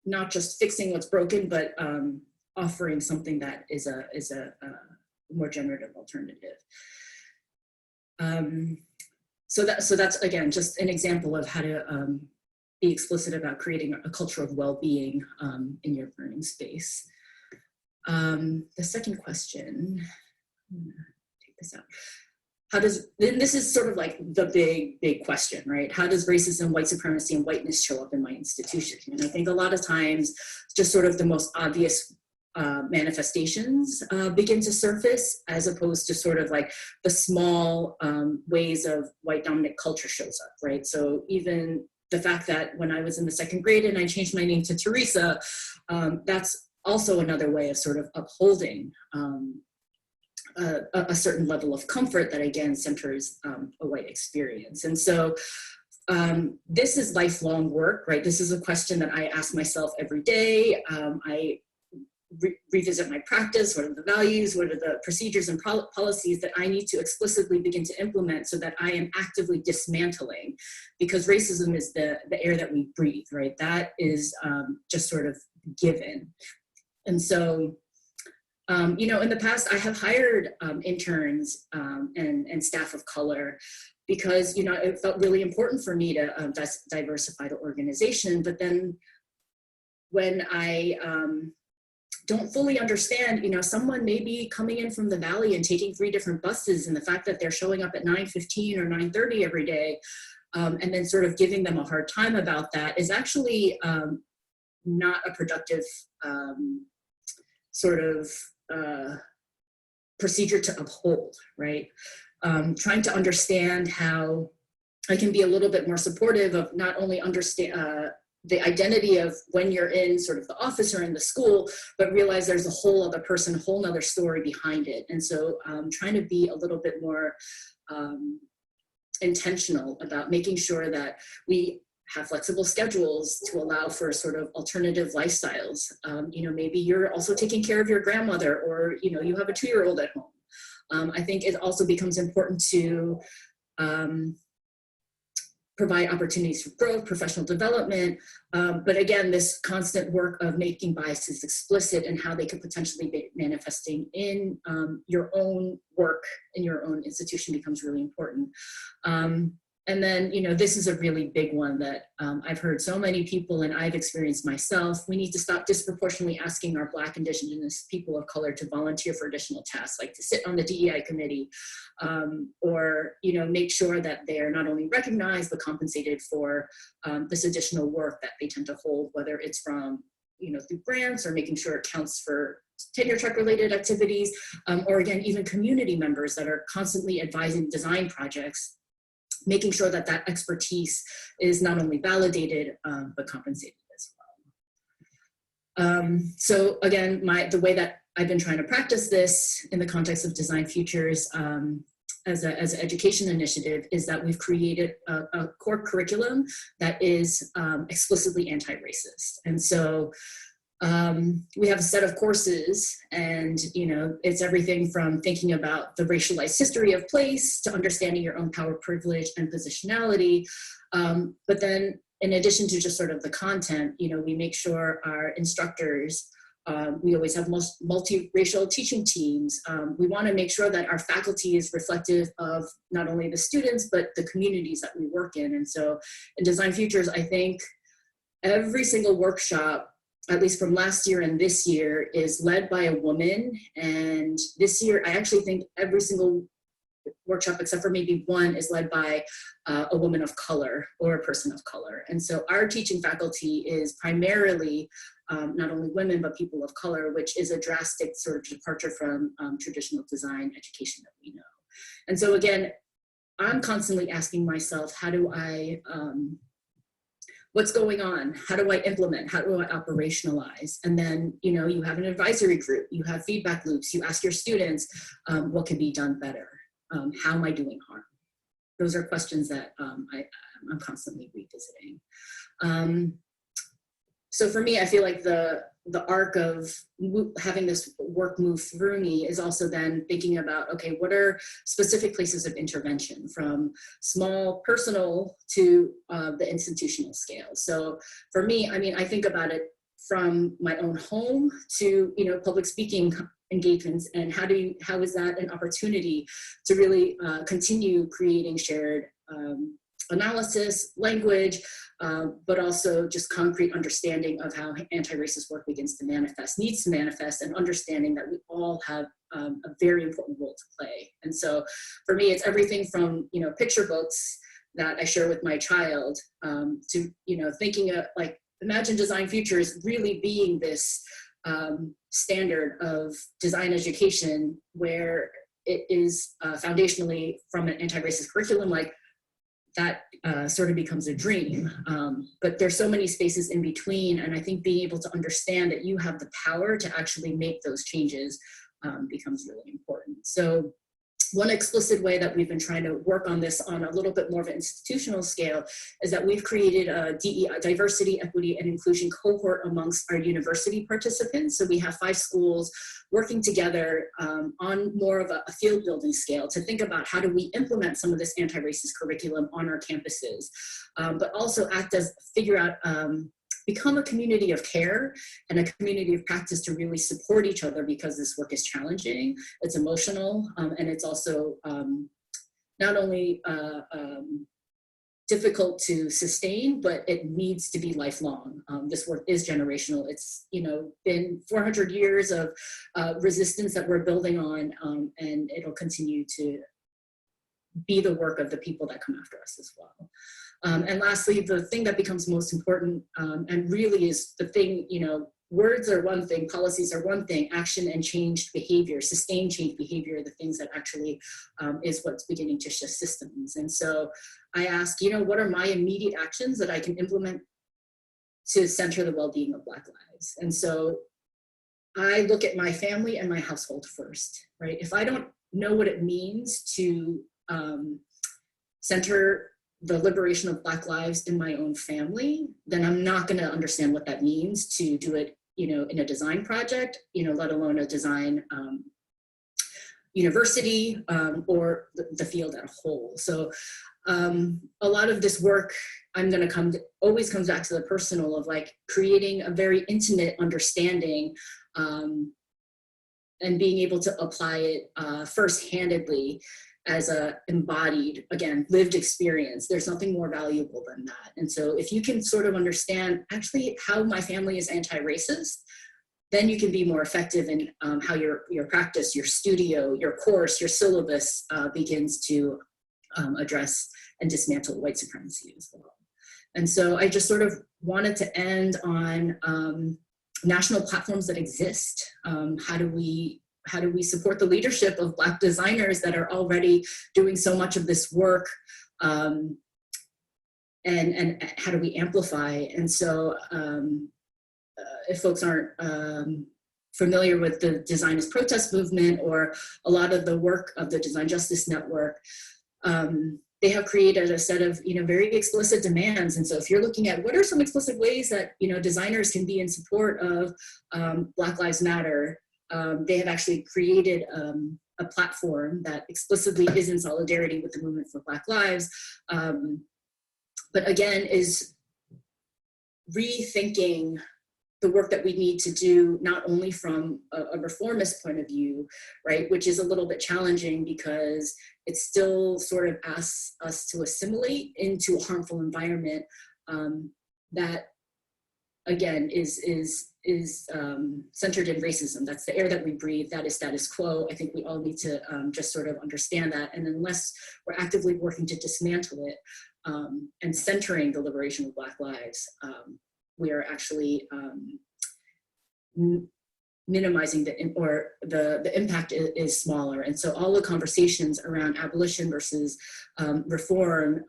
not just fixing what's broken, but offering something that is a more generative alternative. So that's again just an example of how to be explicit about creating a culture of well-being in your learning space. The second question, I'm gonna take this out. Then this is sort of like the big question, right? How does racism, white supremacy, and whiteness show up in my institution? And I think a lot of times, just sort of the most obvious manifestations begin to surface, as opposed to sort of like the small ways of white dominant culture shows up, right? So even the fact that when I was in the second grade and I changed my name to Theresa, that's also another way of sort of upholding a certain level of comfort that again centers a white experience. And so this is lifelong work, right? This is a question that I ask myself every day. I revisit my practice. What are the values? What are the procedures and policies that I need to explicitly begin to implement so that I am actively dismantling? Because racism is the air that we breathe, right? That is just sort of given. And so in the past, I have hired interns and staff of color because, it felt really important for me to diversify the organization. But then when I don't fully understand, someone may be coming in from the Valley and taking 3 different buses, and the fact that they're showing up at 9:15 or 9:30 every day, and then sort of giving them a hard time about that is actually not a productive sort of procedure to uphold, right? Trying to understand how I can be a little bit more supportive of not only understand the identity of when you're in sort of the office or in the school, but realize there's a whole other person, whole nother story behind it. And so trying to be a little bit more intentional about making sure that we have flexible schedules to allow for sort of alternative lifestyles. Maybe you're also taking care of your grandmother, or, you have a 2-year-old at home. I think it also becomes important to provide opportunities for growth, professional development. But again, this constant work of making biases explicit and how they could potentially be manifesting in your own work in your own institution becomes really important. And then, this is a really big one that I've heard so many people and I've experienced myself. We need to stop disproportionately asking our Black, Indigenous people of color to volunteer for additional tasks, like to sit on the DEI committee, or, make sure that they're not only recognized, but compensated for this additional work that they tend to hold, whether it's from, through grants or making sure it counts for tenure track related activities, or again, even community members that are constantly advising design projects, making sure that that expertise is not only validated, but compensated as well. So again, the way that I've been trying to practice this in the context of Design Futures as an education initiative is that we've created a core curriculum that is explicitly anti-racist. And so we have a set of courses, and it's everything from thinking about the racialized history of place to understanding your own power, privilege, and positionality. But then in addition to just sort of the content, we make sure our instructors, we always have multiracial teaching teams. We want to make sure that our faculty is reflective of not only the students, but the communities that we work in. And so in Design Futures, I think every single workshop, at least from last year and this year, is led by a woman. And this year, I actually think every single workshop, except for maybe one, is led by a woman of color or a person of color. And so our teaching faculty is primarily not only women, but people of color, which is a drastic sort of departure from traditional design education that we know. And so again, I'm constantly asking myself, how do I, what's going on? How do I implement? How do I operationalize? And then, you know, you have an advisory group, you have feedback loops, you ask your students, what can be done better? How am I doing harm? Those are questions that I'm constantly revisiting. So for me, I feel like the arc of having this work move through me is also then thinking about, okay, what are specific places of intervention, from small personal to the institutional scale. So for me, I mean, I think about it from my own home to, you know, public speaking engagements, and how is that an opportunity to really continue creating shared analysis, language, but also just concrete understanding of how anti-racist work begins to manifest, needs to manifest, and understanding that we all have a very important role to play. And so for me, it's everything from, you know, picture books that I share with my child to, you know, thinking of, like, Imagine Design Futures really being this standard of design education where it is foundationally from an anti-racist curriculum, like, that sort of becomes a dream. But there's so many spaces in between, and I think being able to understand that you have the power to actually make those changes becomes really important. So one explicit way that we've been trying to work on this on a little bit more of an institutional scale is that we've created a DEI, diversity, equity, and inclusion cohort amongst our university participants. So we have 5 schools working together on more of a field building scale to think about how do we implement some of this anti-racist curriculum on our campuses, but also figure out, become a community of care and a community of practice to really support each other, because this work is challenging, it's emotional, and it's also not only difficult to sustain, but it needs to be lifelong. This work is generational. It's, you know, been 400 years of resistance that we're building on, and it'll continue to be the work of the people that come after us as well. And lastly, the thing that becomes most important, and really is the thing, you know, words are one thing, policies are one thing, action and changed behavior, sustained change behavior are the things that actually is what's beginning to shift systems. And so I ask, you know, what are my immediate actions that I can implement to center the well-being of Black lives? And so I look at my family and my household first, right? If I don't know what it means to center the liberation of Black lives in my own family, then I'm not going to understand what that means to do it, you know, in a design project, you know, let alone a design university or the field as a whole. So a lot of this work, I'm going to always comes back to the personal of, like, creating a very intimate understanding and being able to apply it first-handedly as a embodied, again, lived experience. There's nothing more valuable than that. And so if you can sort of understand actually how my family is anti-racist, then you can be more effective in how your practice, your studio, your course, your syllabus begins to address and dismantle white supremacy as well. And so I just sort of wanted to end on national platforms that exist. How do we support the leadership of Black designers that are already doing so much of this work, and how do we amplify? And so if folks aren't familiar with the Design as Protest movement or a lot of the work of the Design Justice Network, they have created a set of, you know, very explicit demands. And so if you're looking at what are some explicit ways that, you know, designers can be in support of Black Lives Matter, they have actually created a platform that explicitly is in solidarity with the movement for Black lives, but again is rethinking the work that we need to do, not only from a reformist point of view, right, which is a little bit challenging because it still sort of asks us to assimilate into a harmful environment that again, is centered in racism. That's the air that we breathe. That is status quo. I think we all need to just sort of understand that. And unless we're actively working to dismantle it and centering the liberation of Black lives, we are actually minimizing the impact is smaller. And so all the conversations around abolition versus reform,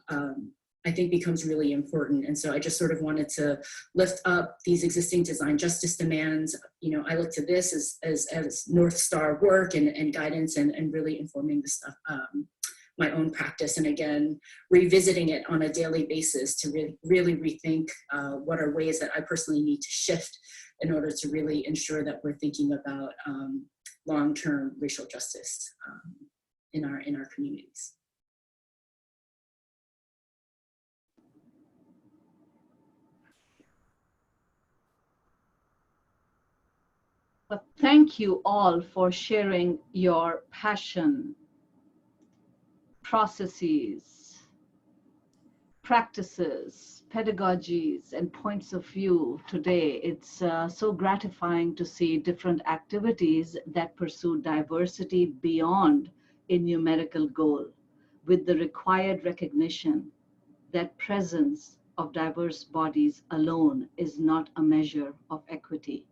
I think becomes really important. And so I just sort of wanted to lift up these existing design justice demands. You know, I look to this as North Star work and guidance and really informing the stuff, my own practice. And again, revisiting it on a daily basis to really rethink what are ways that I personally need to shift in order to really ensure that we're thinking about long-term racial justice in our communities. Well, thank you all for sharing your passion, processes, practices, pedagogies, and points of view today. It's so gratifying to see different activities that pursue diversity beyond a numerical goal, with the required recognition that presence of diverse bodies alone is not a measure of equity.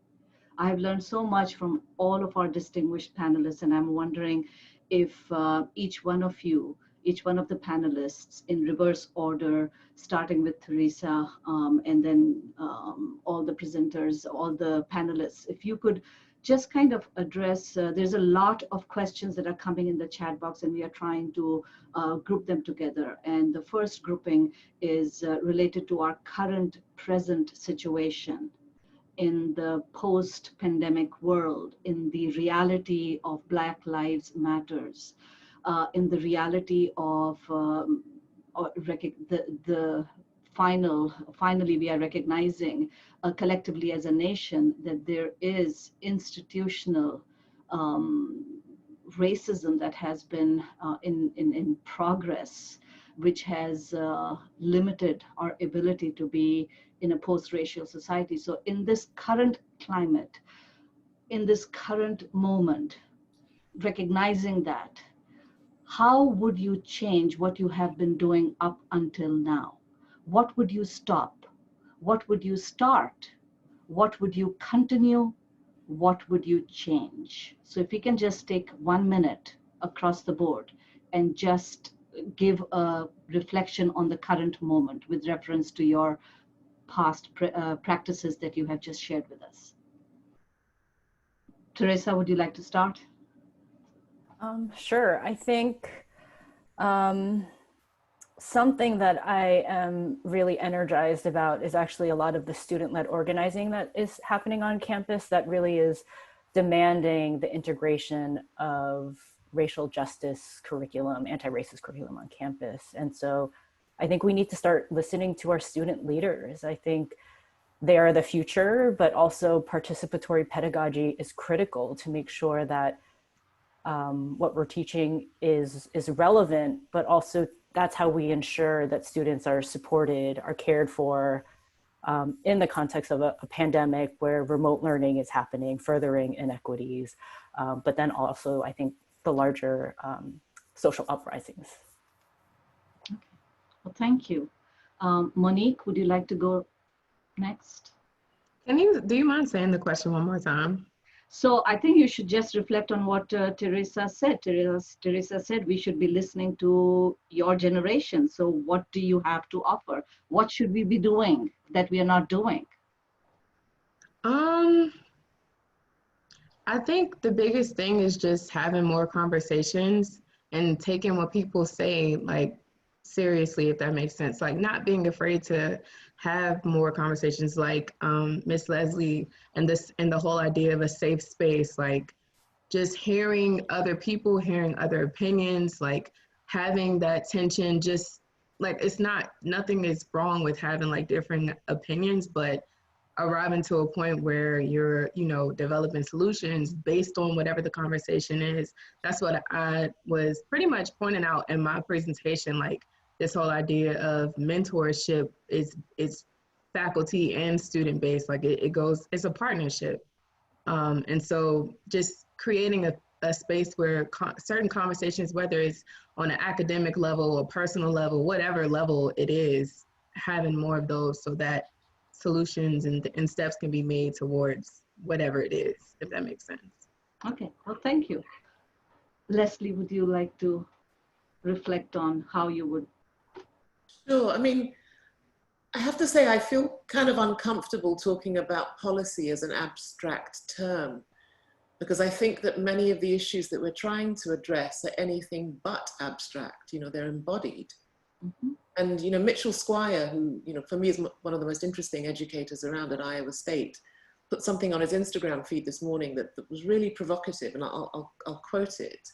I have learned so much from all of our distinguished panelists, and I'm wondering if each one of the panelists in reverse order, starting with Theresa, and then all the presenters, all the panelists, if you could just kind of address, there's a lot of questions that are coming in the chat box, and we are trying to group them together. And the first grouping is related to our current present situation in the post-pandemic world, in the reality of Black Lives Matters, in the reality of finally we are recognizing collectively as a nation that there is institutional racism that has been in progress, which has limited our ability to be in a post-racial society. So in this current climate, in this current moment, recognizing that, how would you change what you have been doing up until now? What would you stop? What would you start? What would you continue? What would you change? So if we can just take 1 minute across the board and just give a reflection on the current moment with reference to your past practices that you have just shared with us. Theresa, would you like to start? Sure. I think something that I am really energized about is actually a lot of the student-led organizing that is happening on campus that really is demanding the integration of racial justice curriculum, anti-racist curriculum on campus. And so I think we need to start listening to our student leaders. I think they are the future, but also participatory pedagogy is critical to make sure that what we're teaching is relevant, but also that's how we ensure that students are supported, are cared for in the context of a pandemic where remote learning is happening, furthering inequities, but then also I think the larger social uprisings. Okay. Well, thank you. Monique, would you like to go next? Do you mind saying the question one more time? So I think you should just reflect on what Theresa said. Theresa said we should be listening to your generation. So what do you have to offer? What should we be doing that we are not doing? I think the biggest thing is just having more conversations and taking what people say like seriously, if that makes sense. Like not being afraid to have more conversations like Miss Lesley and the whole idea of a safe space, like just hearing other people, hearing other opinions, like having that tension, just like nothing is wrong with having like different opinions, but arriving to a point where you're, developing solutions based on whatever the conversation is. That's what I was pretty much pointing out in my presentation, like this whole idea of mentorship is faculty and student base. Like it's a partnership. And so just creating a space where certain conversations, whether it's on an academic level or personal level, whatever level it is, having more of those so that solutions and steps can be made towards whatever it is, if that makes sense. Okay, well, thank you. Lesley, would you like to reflect on how you would? Sure. I mean, I have to say, I feel kind of uncomfortable talking about policy as an abstract term, because I think that many of the issues that we're trying to address are anything but abstract. You know, they're embodied. Mm-hmm. And, you know, Mitchell Squire, who, you know, for me is one of the most interesting educators around at Iowa State, put something on his Instagram feed this morning that was really provocative, and I'll quote it.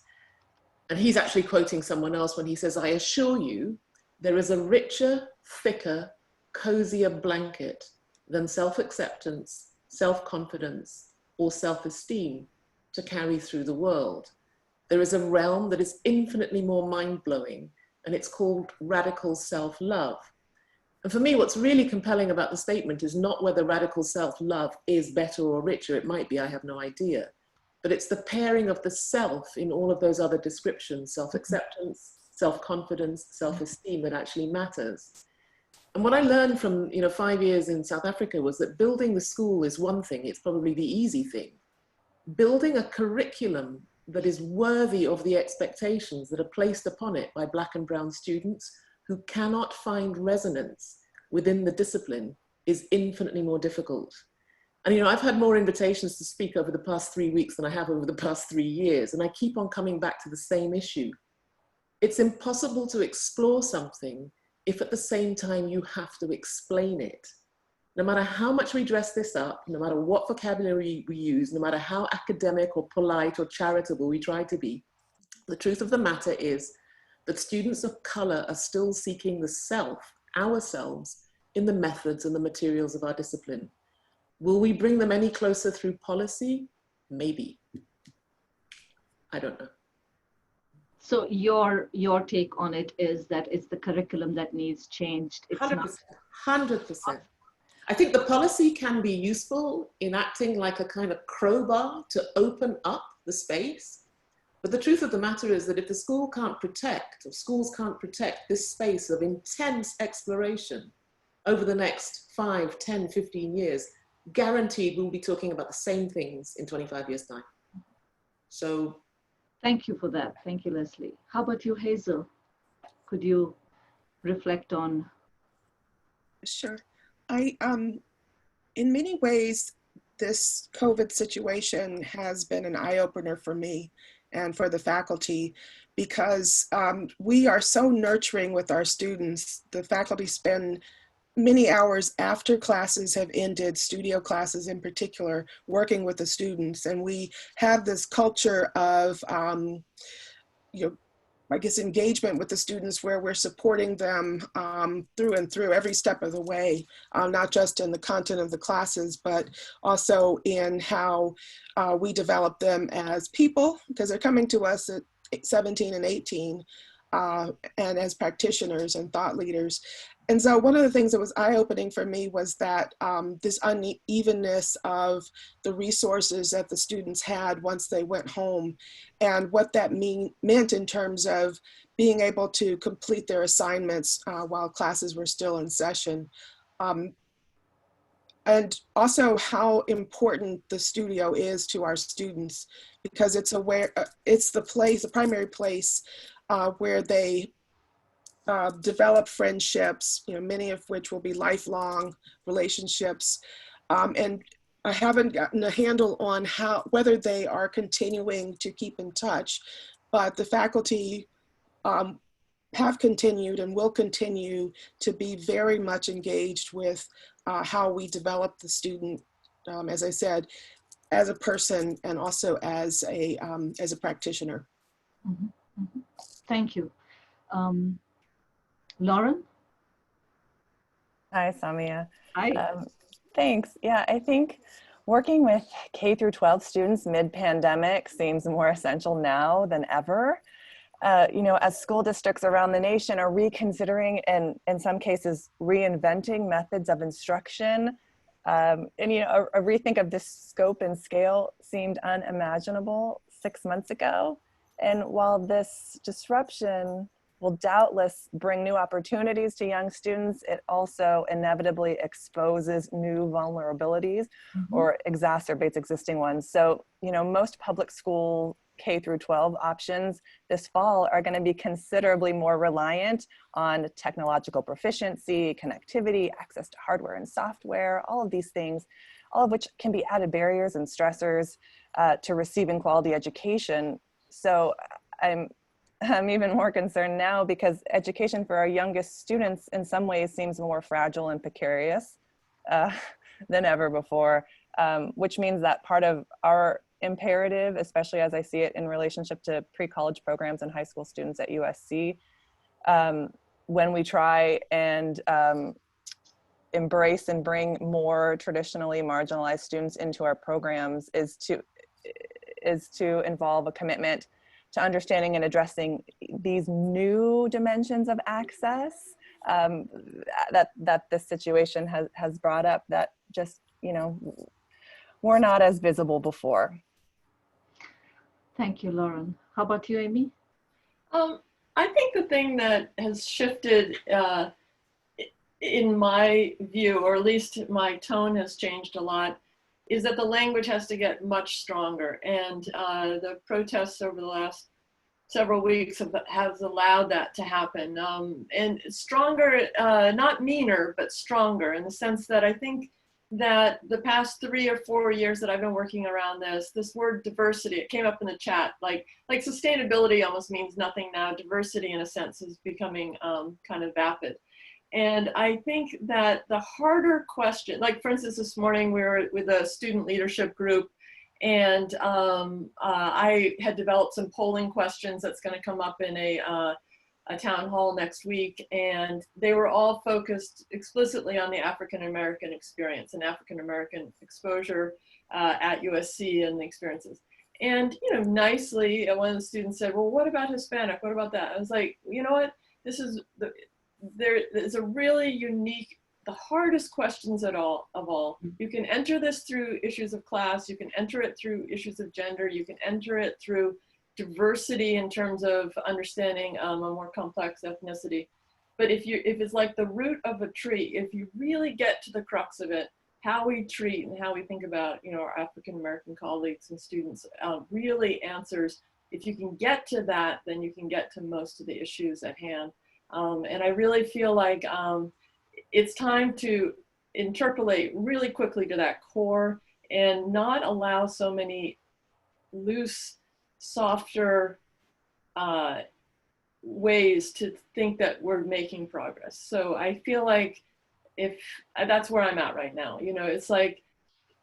And he's actually quoting someone else when he says, "I assure you, there is a richer, thicker, cozier blanket than self-acceptance, self-confidence, or self-esteem to carry through the world. There is a realm that is infinitely more mind-blowing, and it's called radical self-love." And for me, what's really compelling about the statement is not whether radical self-love is better or richer. It might be, I have no idea. But it's the pairing of the self in all of those other descriptions, self-acceptance, self-confidence, self-esteem, that actually matters. And what I learned from 5 years in South Africa was that building the school is one thing. It's probably the easy thing. Building a curriculum that is worthy of the expectations that are placed upon it by Black and brown students who cannot find resonance within the discipline is infinitely more difficult. And I've had more invitations to speak over the past 3 weeks than I have over the past 3 years, and I keep on coming back to the same issue. It's impossible to explore something if at the same time you have to explain it. No matter how much we dress this up, no matter what vocabulary we use, no matter how academic or polite or charitable we try to be, the truth of the matter is that students of color are still seeking the self, ourselves, in the methods and the materials of our discipline. Will we bring them any closer through policy? Maybe. I don't know. So your take on it is that it's the curriculum that needs changed. It's 100%. 100%. I think the policy can be useful in acting like a kind of crowbar to open up the space. But the truth of the matter is that if the school can't protect, or schools can't protect this space of intense exploration over the next 5, 10, 15 years, guaranteed we'll be talking about the same things in 25 years' time. So. Thank you for that. Thank you, Lesley. How about you, Hazel? Could you reflect on? Sure. In many ways, this COVID situation has been an eye-opener for me and for the faculty, because we are so nurturing with our students. The faculty spend many hours after classes have ended, studio classes in particular, working with the students. And we have this culture of, engagement with the students where we're supporting them through and through every step of the way, not just in the content of the classes, but also in how we develop them as people, because they're coming to us at 17 and 18, and as practitioners and thought leaders. And so one of the things that was eye-opening for me was that this unevenness of the resources that the students had once they went home, and what that meant in terms of being able to complete their assignments while classes were still in session. And also how important the studio is to our students, because it's the primary place where they develop friendships, many of which will be lifelong relationships. And I haven't gotten a handle on whether they are continuing to keep in touch, but the faculty have continued and will continue to be very much engaged with how we develop the student, as I said, as a person and also as a practitioner. Mm-hmm. Mm-hmm. Thank you. Lauren? Hi, Samia. Hi. Thanks. Yeah, I think working with K through 12 students mid-pandemic seems more essential now than ever. you know, as school districts around the nation are reconsidering and in some cases reinventing methods of instruction, and you know, a rethink of this scope and scale seemed unimaginable 6 months ago. And while this disruption will doubtless bring new opportunities to young students, it also inevitably exposes new vulnerabilities or exacerbates existing ones. So, you know, most public school K through 12 options this fall are going to be considerably more reliant on technological proficiency, connectivity, access to hardware and software, all of these things, all of which can be added barriers and stressors to receiving quality education. So I'm even more concerned now because education for our youngest students in some ways seems more fragile and precarious than ever before, which means that part of our imperative, especially as I see it in relationship to pre-college programs and high school students at USC, when we try and embrace and bring more traditionally marginalized students into our programs is to involve a commitment to understanding and addressing these new dimensions of access that this situation has brought up that just, you know, were not as visible before. Thank you, Lauren. How about you, Amy? I think the thing that has shifted in my view, or at least my tone has changed a lot, is that the language has to get much stronger. And the protests over the last several weeks has allowed that to happen. And stronger, not meaner, but stronger, in the sense that I think that the past 3 or 4 years that I've been working around this word diversity, it came up in the chat, like sustainability almost means nothing now. Diversity in a sense is becoming kind of vapid. And I think that the harder question, like for instance, this morning we were with a student leadership group, and I had developed some polling questions that's going to come up in a town hall next week, and they were all focused explicitly on the African-American experience and African-American exposure at USC and the experiences. And, you know, nicely, one of the students said, well, what about Hispanic? What about that? I was like, you know what, this is, there's a really unique, the hardest questions of all. You can enter this through issues of class, you can enter it through issues of gender, you can enter it through diversity in terms of understanding a more complex ethnicity. But if it's like the root of a tree, if you really get to the crux of it, how we treat and how we think about, you know, our African-American colleagues and students really answers. If you can get to that, then you can get to most of the issues at hand. And I really feel like it's time to interpolate really quickly to that core and not allow so many loose, softer ways to think that we're making progress. So I feel like that's where I'm at right now. You know, it's like,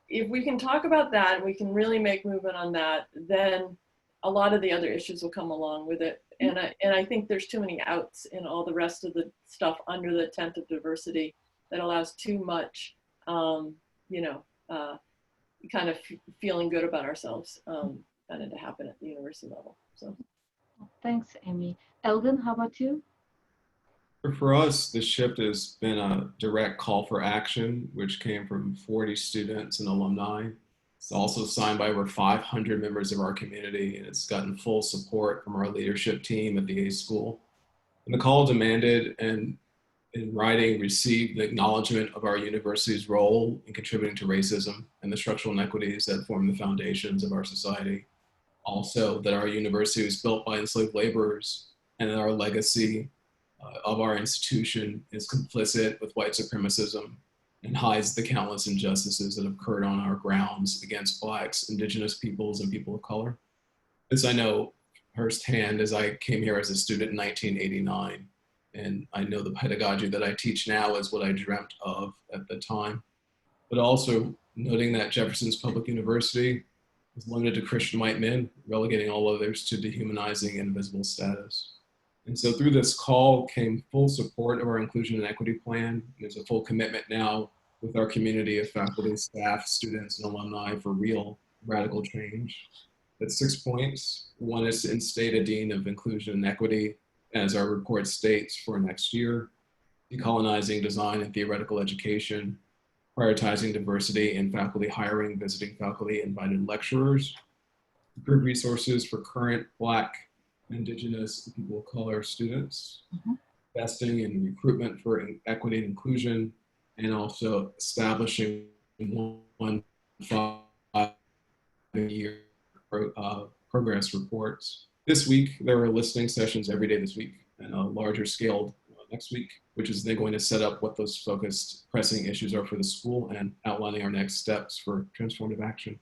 if we can talk about that and we can really make movement on that, then a lot of the other issues will come along with it. And I think there's too many outs in all the rest of the stuff under the tent of diversity that allows too much, you know, kind of feeling good about ourselves kind of to happen at the university level. So, thanks, Amy. Elgin, how about you? For us, the shift has been a direct call for action, which came from 40 students and alumni. It's also signed by over 500 members of our community, and it's gotten full support from our leadership team at the A School. And the call demanded and in writing received the acknowledgement of our university's role in contributing to racism and the structural inequities that form the foundations of our society. Also, that our university was built by enslaved laborers, and that our legacy of our institution is complicit with white supremacism and hides the countless injustices that have occurred on our grounds against Blacks, Indigenous peoples, and people of color. This I know firsthand as I came here as a student in 1989, and I know the pedagogy that I teach now is what I dreamt of at the time. But also noting that Jefferson's Public University is limited to Christian white men, relegating all others to dehumanizing invisible status. And so through this call came full support of our inclusion and equity plan. There's a full commitment now with our community of faculty, staff, students, and alumni for real radical change. That's 6 points. One is to instate a Dean of Inclusion and Equity, as our report states, for next year. Decolonizing design and theoretical education, prioritizing diversity in faculty hiring, visiting faculty, invited lecturers, improve resources for current Black, Indigenous, and people of color students, investing in recruitment for equity and inclusion, and also establishing 1 5-year progress reports. This week, there are listening sessions every day this week, and a larger scale next week, which is then going to set up what those focused pressing issues are for the school and outlining our next steps for transformative action.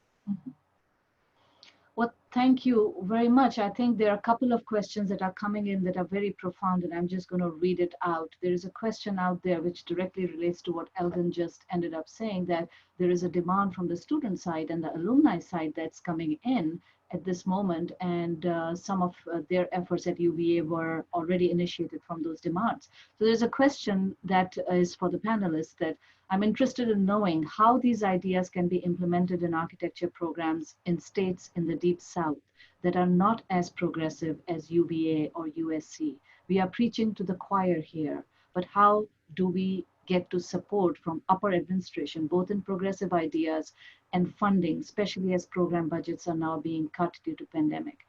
Well, thank you very much. I think there are a couple of questions that are coming in that are very profound, and I'm just going to read it out. There is a question out there which directly relates to what Elgin just ended up saying, that there is a demand from the student side and the alumni side that's coming in at this moment, and some of their efforts at UVA were already initiated from those demands. So there's a question that is for the panelists, that I'm interested in knowing how these ideas can be implemented in architecture programs in states in the Deep South that are not as progressive as UVA or USC. We are preaching to the choir here, but how do we get to support from upper administration, both in progressive ideas and funding, especially as program budgets are now being cut due to pandemic?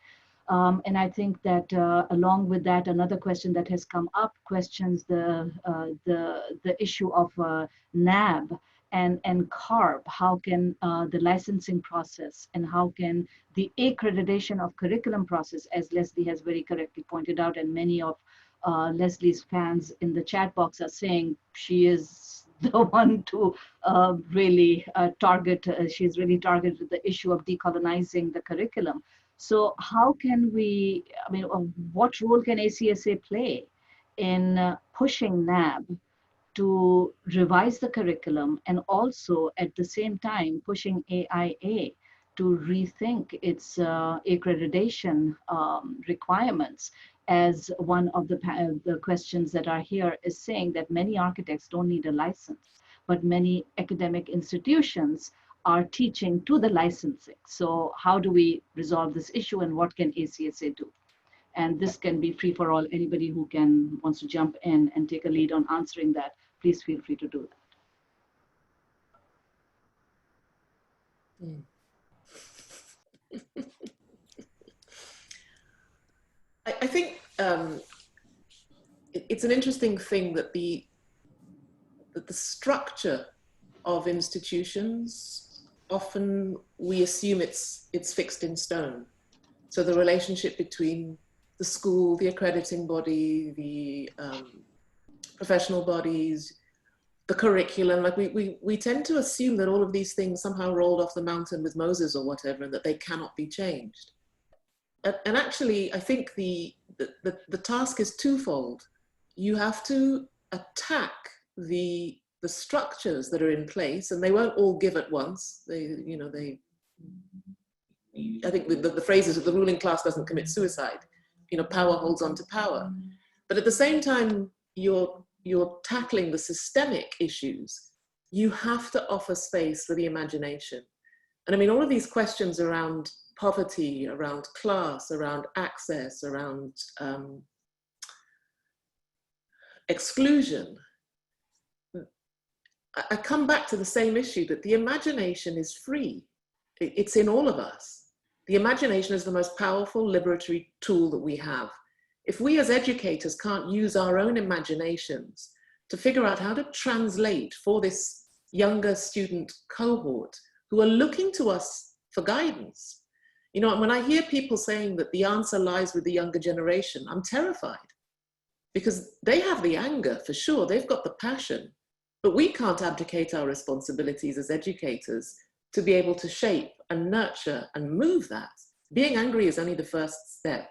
And I think that along with that, another question that has come up questions the issue of NAB and CARB. How can the licensing process and how can the accreditation of curriculum process, as Lesley has very correctly pointed out, and many of Lesley's fans in the chat box are saying she is the one to really target, she's really targeted the issue of decolonizing the curriculum. So how can we, I mean, what role can ACSA play in pushing NAB to revise the curriculum, and also at the same time pushing AIA to rethink its accreditation requirements? As one of the questions that are here is saying that many architects don't need a license, but many academic institutions are teaching to the licensing. So how do we resolve this issue, and what can ACSA do? And this can be free for all. Anybody who wants to jump in and take a lead on answering that, please feel free to do that. I think it's an interesting thing that the structure of institutions, often we assume it's fixed in stone. So the relationship between the school, the accrediting body, the professional bodies, the curriculum, like we tend to assume that all of these things somehow rolled off the mountain with Moses or whatever, and that they cannot be changed. And actually, I think the task is twofold. You have to attack the structures that are in place, and they won't all give at once. I think the phrase is that the ruling class doesn't commit suicide. Power holds on to power. But at the same time, you're tackling the systemic issues. You have to offer space for the imagination. And I mean, all of these questions around poverty, around class, around access, around exclusion, I come back to the same issue, that the imagination is free. It's in all of us. The imagination is the most powerful liberatory tool that we have. If we as educators can't use our own imaginations to figure out how to translate for this younger student cohort who are looking to us for guidance. When I hear people saying that the answer lies with the younger generation, I'm terrified, because they have the anger for sure, they've got the passion, but we can't abdicate our responsibilities as educators to be able to shape and nurture and move that. Being angry is only the first step.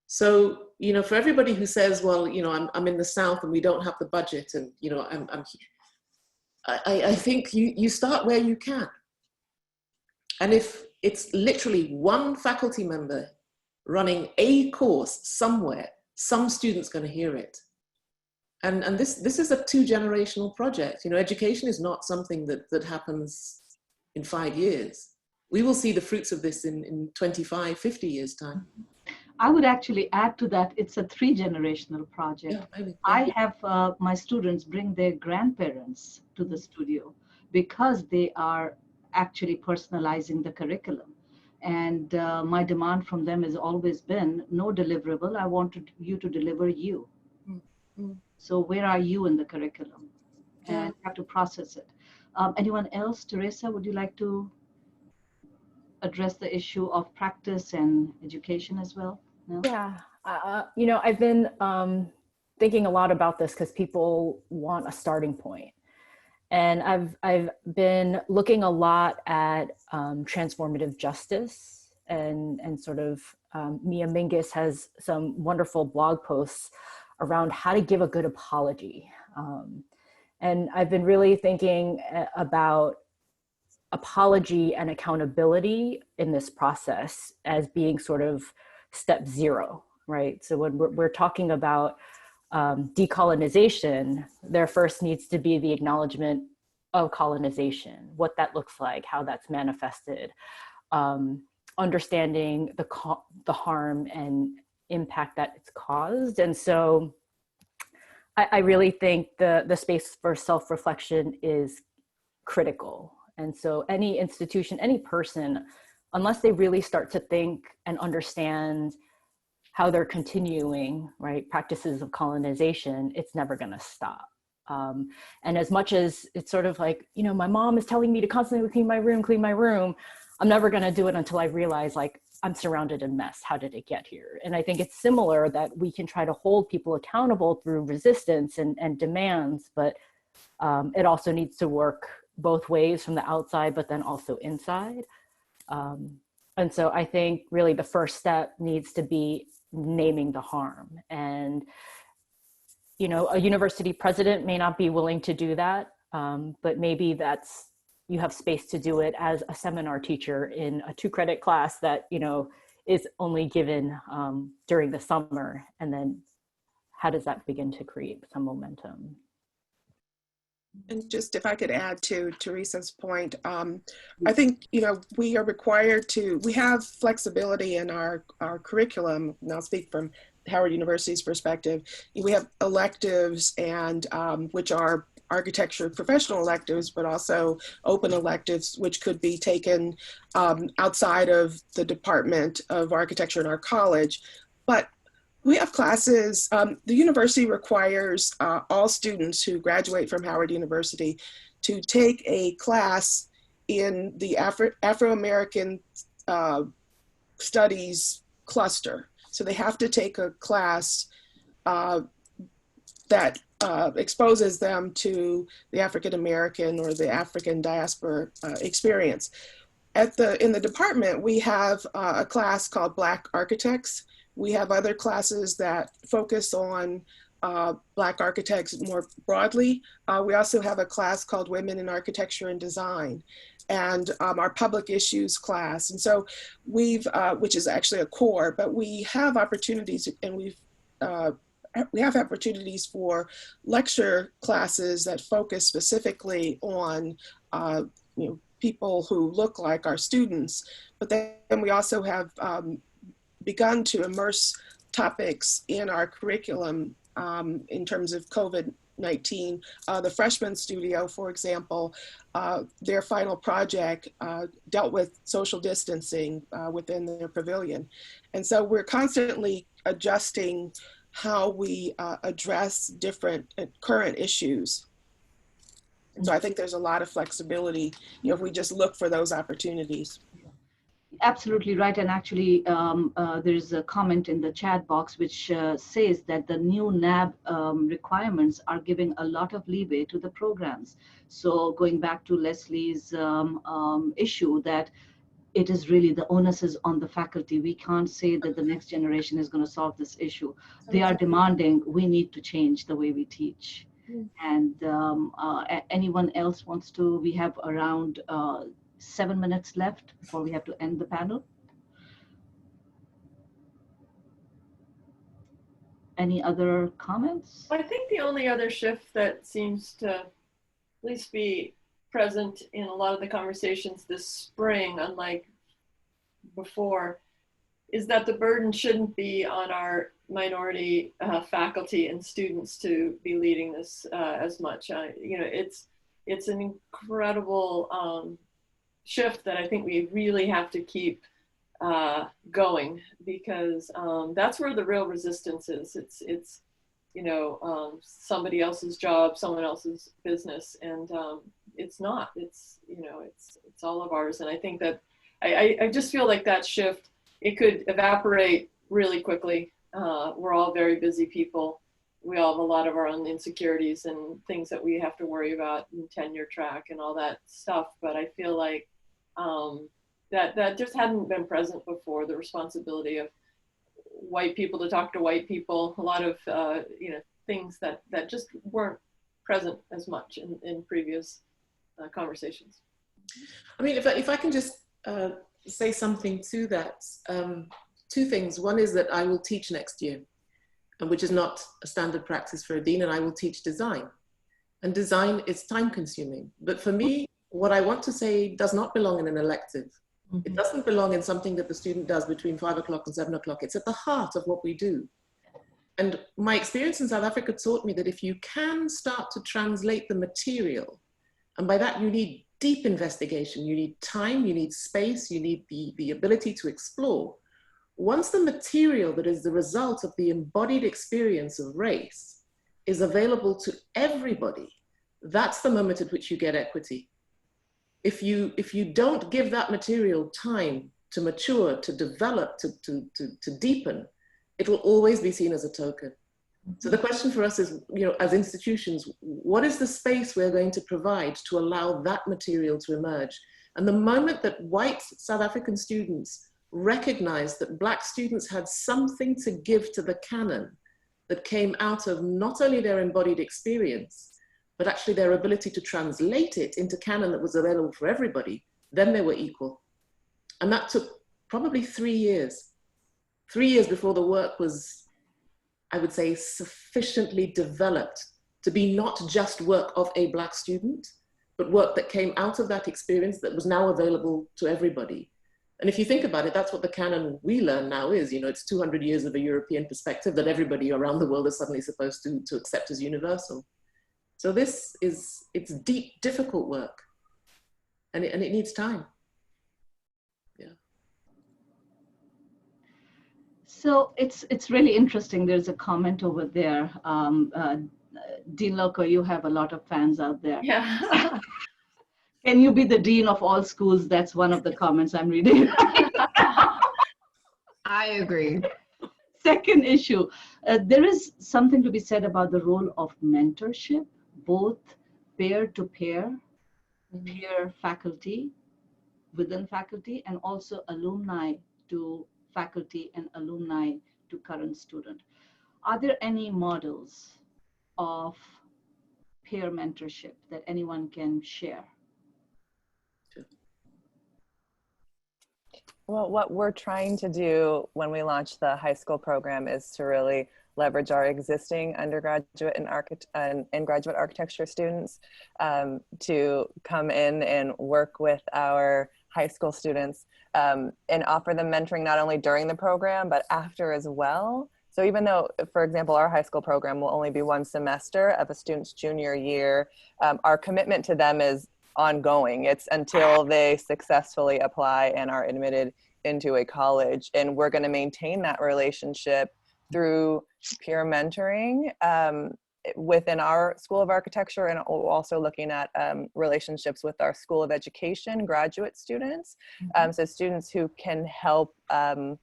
So, for everybody who says, well, I'm in the South and we don't have the budget, and, I think you start where you can. And if it's literally one faculty member running a course somewhere, some student's going to hear it. And this is a 2-generational project. Education is not something that happens in 5 years. we will see the fruits of this in 25, 50 years time. I would actually add to that, it's a 3-generational project. Yeah, maybe. I have my students bring their grandparents to the studio because they are actually personalizing the curriculum. And my demand from them has always been, no deliverable, I wanted you to deliver you. So where are you in the curriculum? And you have to process it. Anyone else? Theresa, would you like to address the issue of practice and education as well? No? Yeah, you know, I've been thinking a lot about this because people want a starting point. And I've been looking a lot at transformative justice and sort of Mia Mingus has some wonderful blog posts around how to give a good apology. And I've been really thinking about apology and accountability in this process as being sort of step 0, right? So when we're talking about decolonization, there first needs to be the acknowledgement of colonization, what that looks like, how that's manifested, understanding the harm and impact that it's caused. And so I really think the space for self-reflection is critical. And so any institution, any person, unless they really start to think and understand how they're continuing, right, practices of colonization, it's never going to stop. And as much as it's sort of like, you know, my mom is telling me to constantly clean my room, I'm never going to do it until I realize, like, I'm surrounded in mess. How did it get here? And I think it's similar that we can try to hold people accountable through resistance and demands, but it also needs to work both ways, from the outside, but then also inside. And so I think really the first step needs to be naming the harm. And, you know, a university president may not be willing to do that, but maybe you have space to do it as a seminar teacher in a 2-credit class that, you know, is only given during the summer. And then how does that begin to create some momentum? And just if I could add to Theresa's point, I think, you know, we are required we have flexibility in our curriculum, and I'll speak from Howard University's perspective. We have electives and which are architecture professional electives, but also open electives, which could be taken outside of the Department of Architecture in our college. But we have classes, the university requires all students who graduate from Howard University to take a class in the Afro-American Studies cluster. So they have to take a class that exposes them to the African-American or the African diaspora experience. In the department, we have a class called Black Architects. We have other classes that focus on Black architects more broadly. We also have a class called Women in Architecture and Design, and our public issues class. And so we've, which is actually a core, but we have opportunities, and we have opportunities for lecture classes that focus specifically on you know, people who look like our students. But then we also have begun to immerse topics in our curriculum in terms of COVID-19. The freshman studio, for example, their final project dealt with social distancing within their pavilion. And so we're constantly adjusting how we address different current issues. And so I think there's a lot of flexibility, you know, if we just look for those opportunities. Absolutely right. And actually, there's a comment in the chat box which says that the new NAB requirements are giving a lot of leeway to the programs. So going back to Lesley's issue, that it is really the onus is on the faculty. We can't say that the next generation is going to solve this issue. They are demanding we need to change the way we teach. And anyone else wants to, we have around 7 minutes left before we have to end the panel. Any other comments? I think the only other shift that seems to at least be present in a lot of the conversations this spring, unlike before, is that the burden shouldn't be on our minority faculty and students to be leading this as much. You know, it's an incredible shift that I think we really have to keep going, because that's where the real resistance is. It's you know, somebody else's job, someone else's business, and it's not. It's, you know, it's all of ours. And I think that I just feel like that shift, it could evaporate really quickly. We're all very busy people. We all have a lot of our own insecurities and things that we have to worry about in tenure track and all that stuff. But I feel like that just hadn't been present before, the responsibility of white people to talk to white people, a lot of you know, things that just weren't present as much in previous conversations. I mean, if I can just say something to that, two things. One is that I will teach next year, which is not a standard practice for a dean, and I will teach design. And design is time consuming. But for me, what I want to say does not belong in an elective. Mm-hmm. It doesn't belong in something that the student does between 5 o'clock and 7 o'clock. It's at the heart of what we do. And my experience in South Africa taught me that if you can start to translate the material, and by that you need deep investigation, you need time, you need space, you need the ability to explore. Once the material that is the result of the embodied experience of race is available to everybody, that's the moment at which you get equity. If you don't give that material time to mature, to develop, to deepen, it will always be seen as a token. So the question for us is, you know, as institutions, what is the space we're going to provide to allow that material to emerge? And the moment that white South African students recognized that Black students had something to give to the canon that came out of not only their embodied experience, but actually their ability to translate it into canon that was available for everybody, then they were equal. And that took probably 3 years. 3 years before the work was, I would say, sufficiently developed to be not just work of a Black student, but work that came out of that experience that was now available to everybody. And if you think about it, that's what the canon we learn now is. You know, it's 200 years of a European perspective that everybody around the world is suddenly supposed to accept as universal. So this is, it's deep, difficult work, and it needs time. Yeah. So it's really interesting. There's a comment over there. Dean Lokko, you have a lot of fans out there. Yeah. Can you be the dean of all schools? That's one of the comments I'm reading. I agree. Second issue, there is something to be said about the role of mentorship, both peer-to-peer, peer faculty, within faculty, and also alumni to faculty and alumni to current student. Are there any models of peer mentorship that anyone can share? Well, what we're trying to do when we launch the high school program is to really leverage our existing undergraduate and graduate architecture students to come in and work with our high school students and offer them mentoring not only during the program, but after as well. So even though, for example, our high school program will only be 1 semester of a student's junior year, our commitment to them is ongoing. It's until they successfully apply and are admitted into a college. And we're going to maintain that relationship through peer mentoring within our School of Architecture, and also looking at relationships with our School of Education graduate students. So students who can help a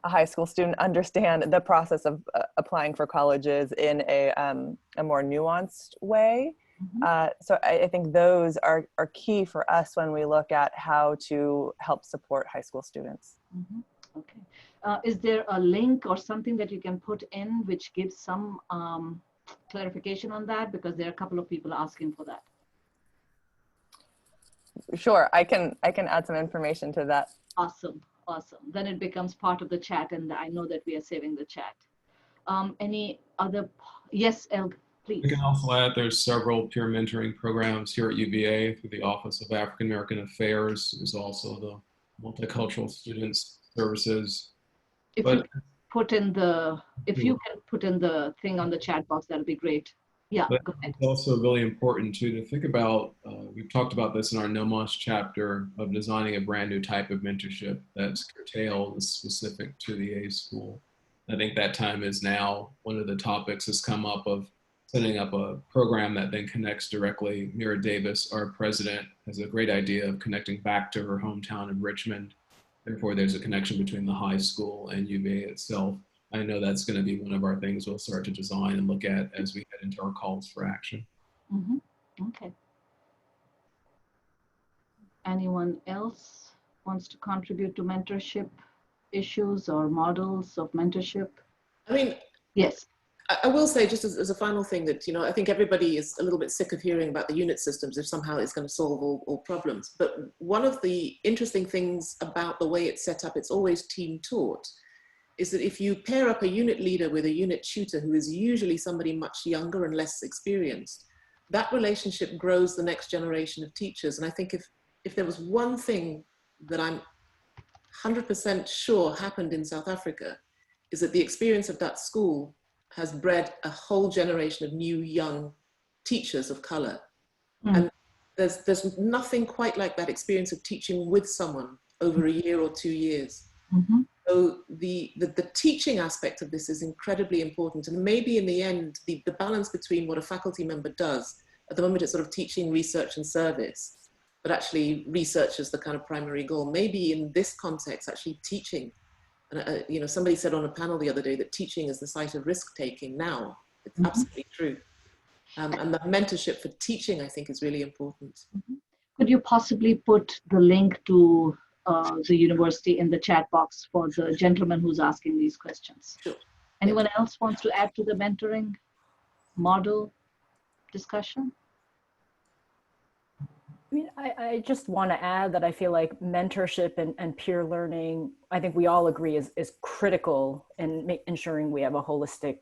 high school student understand the process of applying for colleges in a more nuanced way. So I think those are key for us when we look at how to help support high school students. Okay. Is there a link or something that you can put in which gives some clarification on that? Because there are a couple of people asking for that. Sure, I can add some information to that. Awesome, awesome. Then it becomes part of the chat, and I know that we are saving the chat. Any other? Yes, Elgin. We please. can also add there's several peer mentoring programs here at UVA through the Office of African American Affairs. There's also the Multicultural Students Services. If you can put in the, if you can put in the thing on the chat box, that'll be great. Yeah, but go ahead. it's also really important too to think about, we've talked about this in our No Moss chapter of designing a brand new type of mentorship that's curtailed, is specific to the A school. I think that time is now. One of the topics has come up of setting up a program that then connects directly. Mira Davis, our president, has a great idea of connecting back to her hometown of Richmond. Therefore, there's a connection between the high school and UVA itself. I know that's going to be one of our things we'll start to design and look at as we head into our calls for action. Mm-hmm. Okay. Anyone else wants to contribute to mentorship issues or models of mentorship? I mean, yes. I will say, just as a final thing, that, you know, I think everybody is a little bit sick of hearing about the unit systems if somehow it's going to solve all problems. But one of the interesting things about the way it's set up, it's always team taught, is that if you pair up a unit leader with a unit tutor who is usually somebody much younger and less experienced, that relationship grows the next generation of teachers. And I think if there was one thing that I'm 100% sure happened in South Africa, is that the experience of that school has bred a whole generation of new young teachers of color. And there's nothing quite like that experience of teaching with someone over a year or 2 years. So the teaching aspect of this is incredibly important. And maybe in the end, the balance between what a faculty member does, at the moment it's sort of teaching, research and service, but actually research is the kind of primary goal. Maybe in this context, actually teaching. And you know, somebody said on a panel the other day that teaching is the site of risk-taking now. It's absolutely true. And the mentorship for teaching, I think, is really important. Could you possibly put the link to the university in the chat box for the gentleman who's asking these questions? Sure. Anyone else wants to add to the mentoring model discussion? I mean, I just want to add that I feel like mentorship and peer learning, I think we all agree is critical in ensuring we have a holistic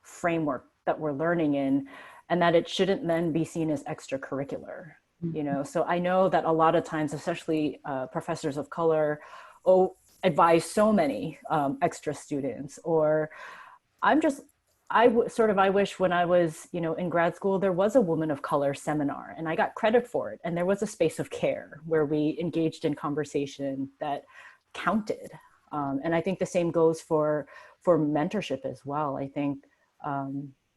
framework that we're learning in, and that it shouldn't then be seen as extracurricular, you know? So I know that a lot of times, especially professors of color, advise so many extra students, or I wish when I was, you know, in grad school, there was a woman of color seminar and I got credit for it. And there was a space of care where we engaged in conversation that counted. And I think the same goes for mentorship as well. I think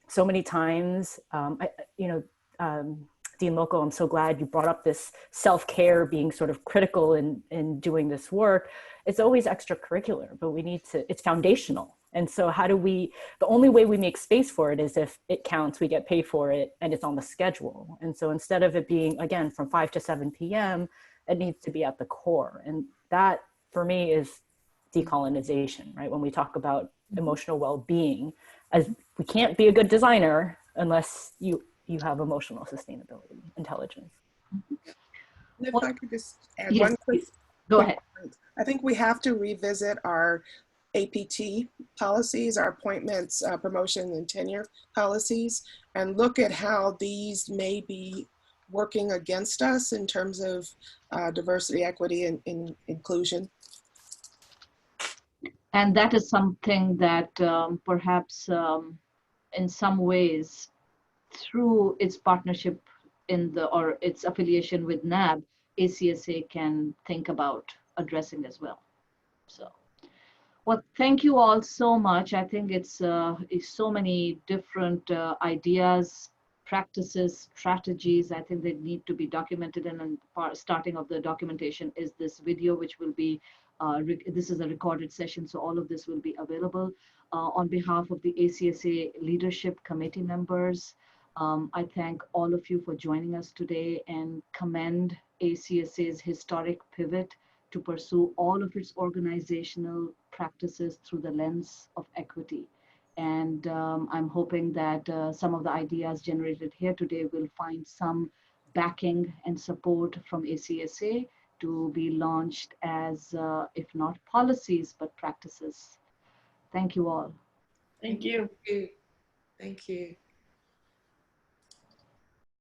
so many times, Dean Lokko, I'm so glad you brought up this self-care being sort of critical in doing this work. It's always extracurricular, but we need to, it's foundational. And so how do we, the only way we make space for it is if it counts, we get paid for it, and it's on the schedule. And so instead of it being, again, from 5 to 7 p.m., it needs to be at the core. And that, for me, is decolonization, right? When we talk about emotional well-being, as we can't be a good designer unless you have emotional sustainability, intelligence. If I could just add yes, one quick go ahead. point. I think we have to revisit our APT policies, our appointments, promotion and tenure policies, and look at how these may be working against us in terms of diversity, equity, and inclusion. And that is something that perhaps in some ways, through its partnership or its affiliation with NAB, ACSA can think about addressing as well. So. Well, thank you all so much. I think it's so many different ideas, practices, strategies. I think they need to be documented, and starting of the documentation is this video, which will be, this is a recorded session, so all of this will be available. On behalf of the ACSA Leadership Committee members, I thank all of you for joining us today and commend ACSA's historic pivot to pursue all of its organizational practices through the lens of equity. And I'm hoping that some of the ideas generated here today will find some backing and support from ACSA to be launched as, if not policies, but practices. Thank you all. Thank you. Thank you.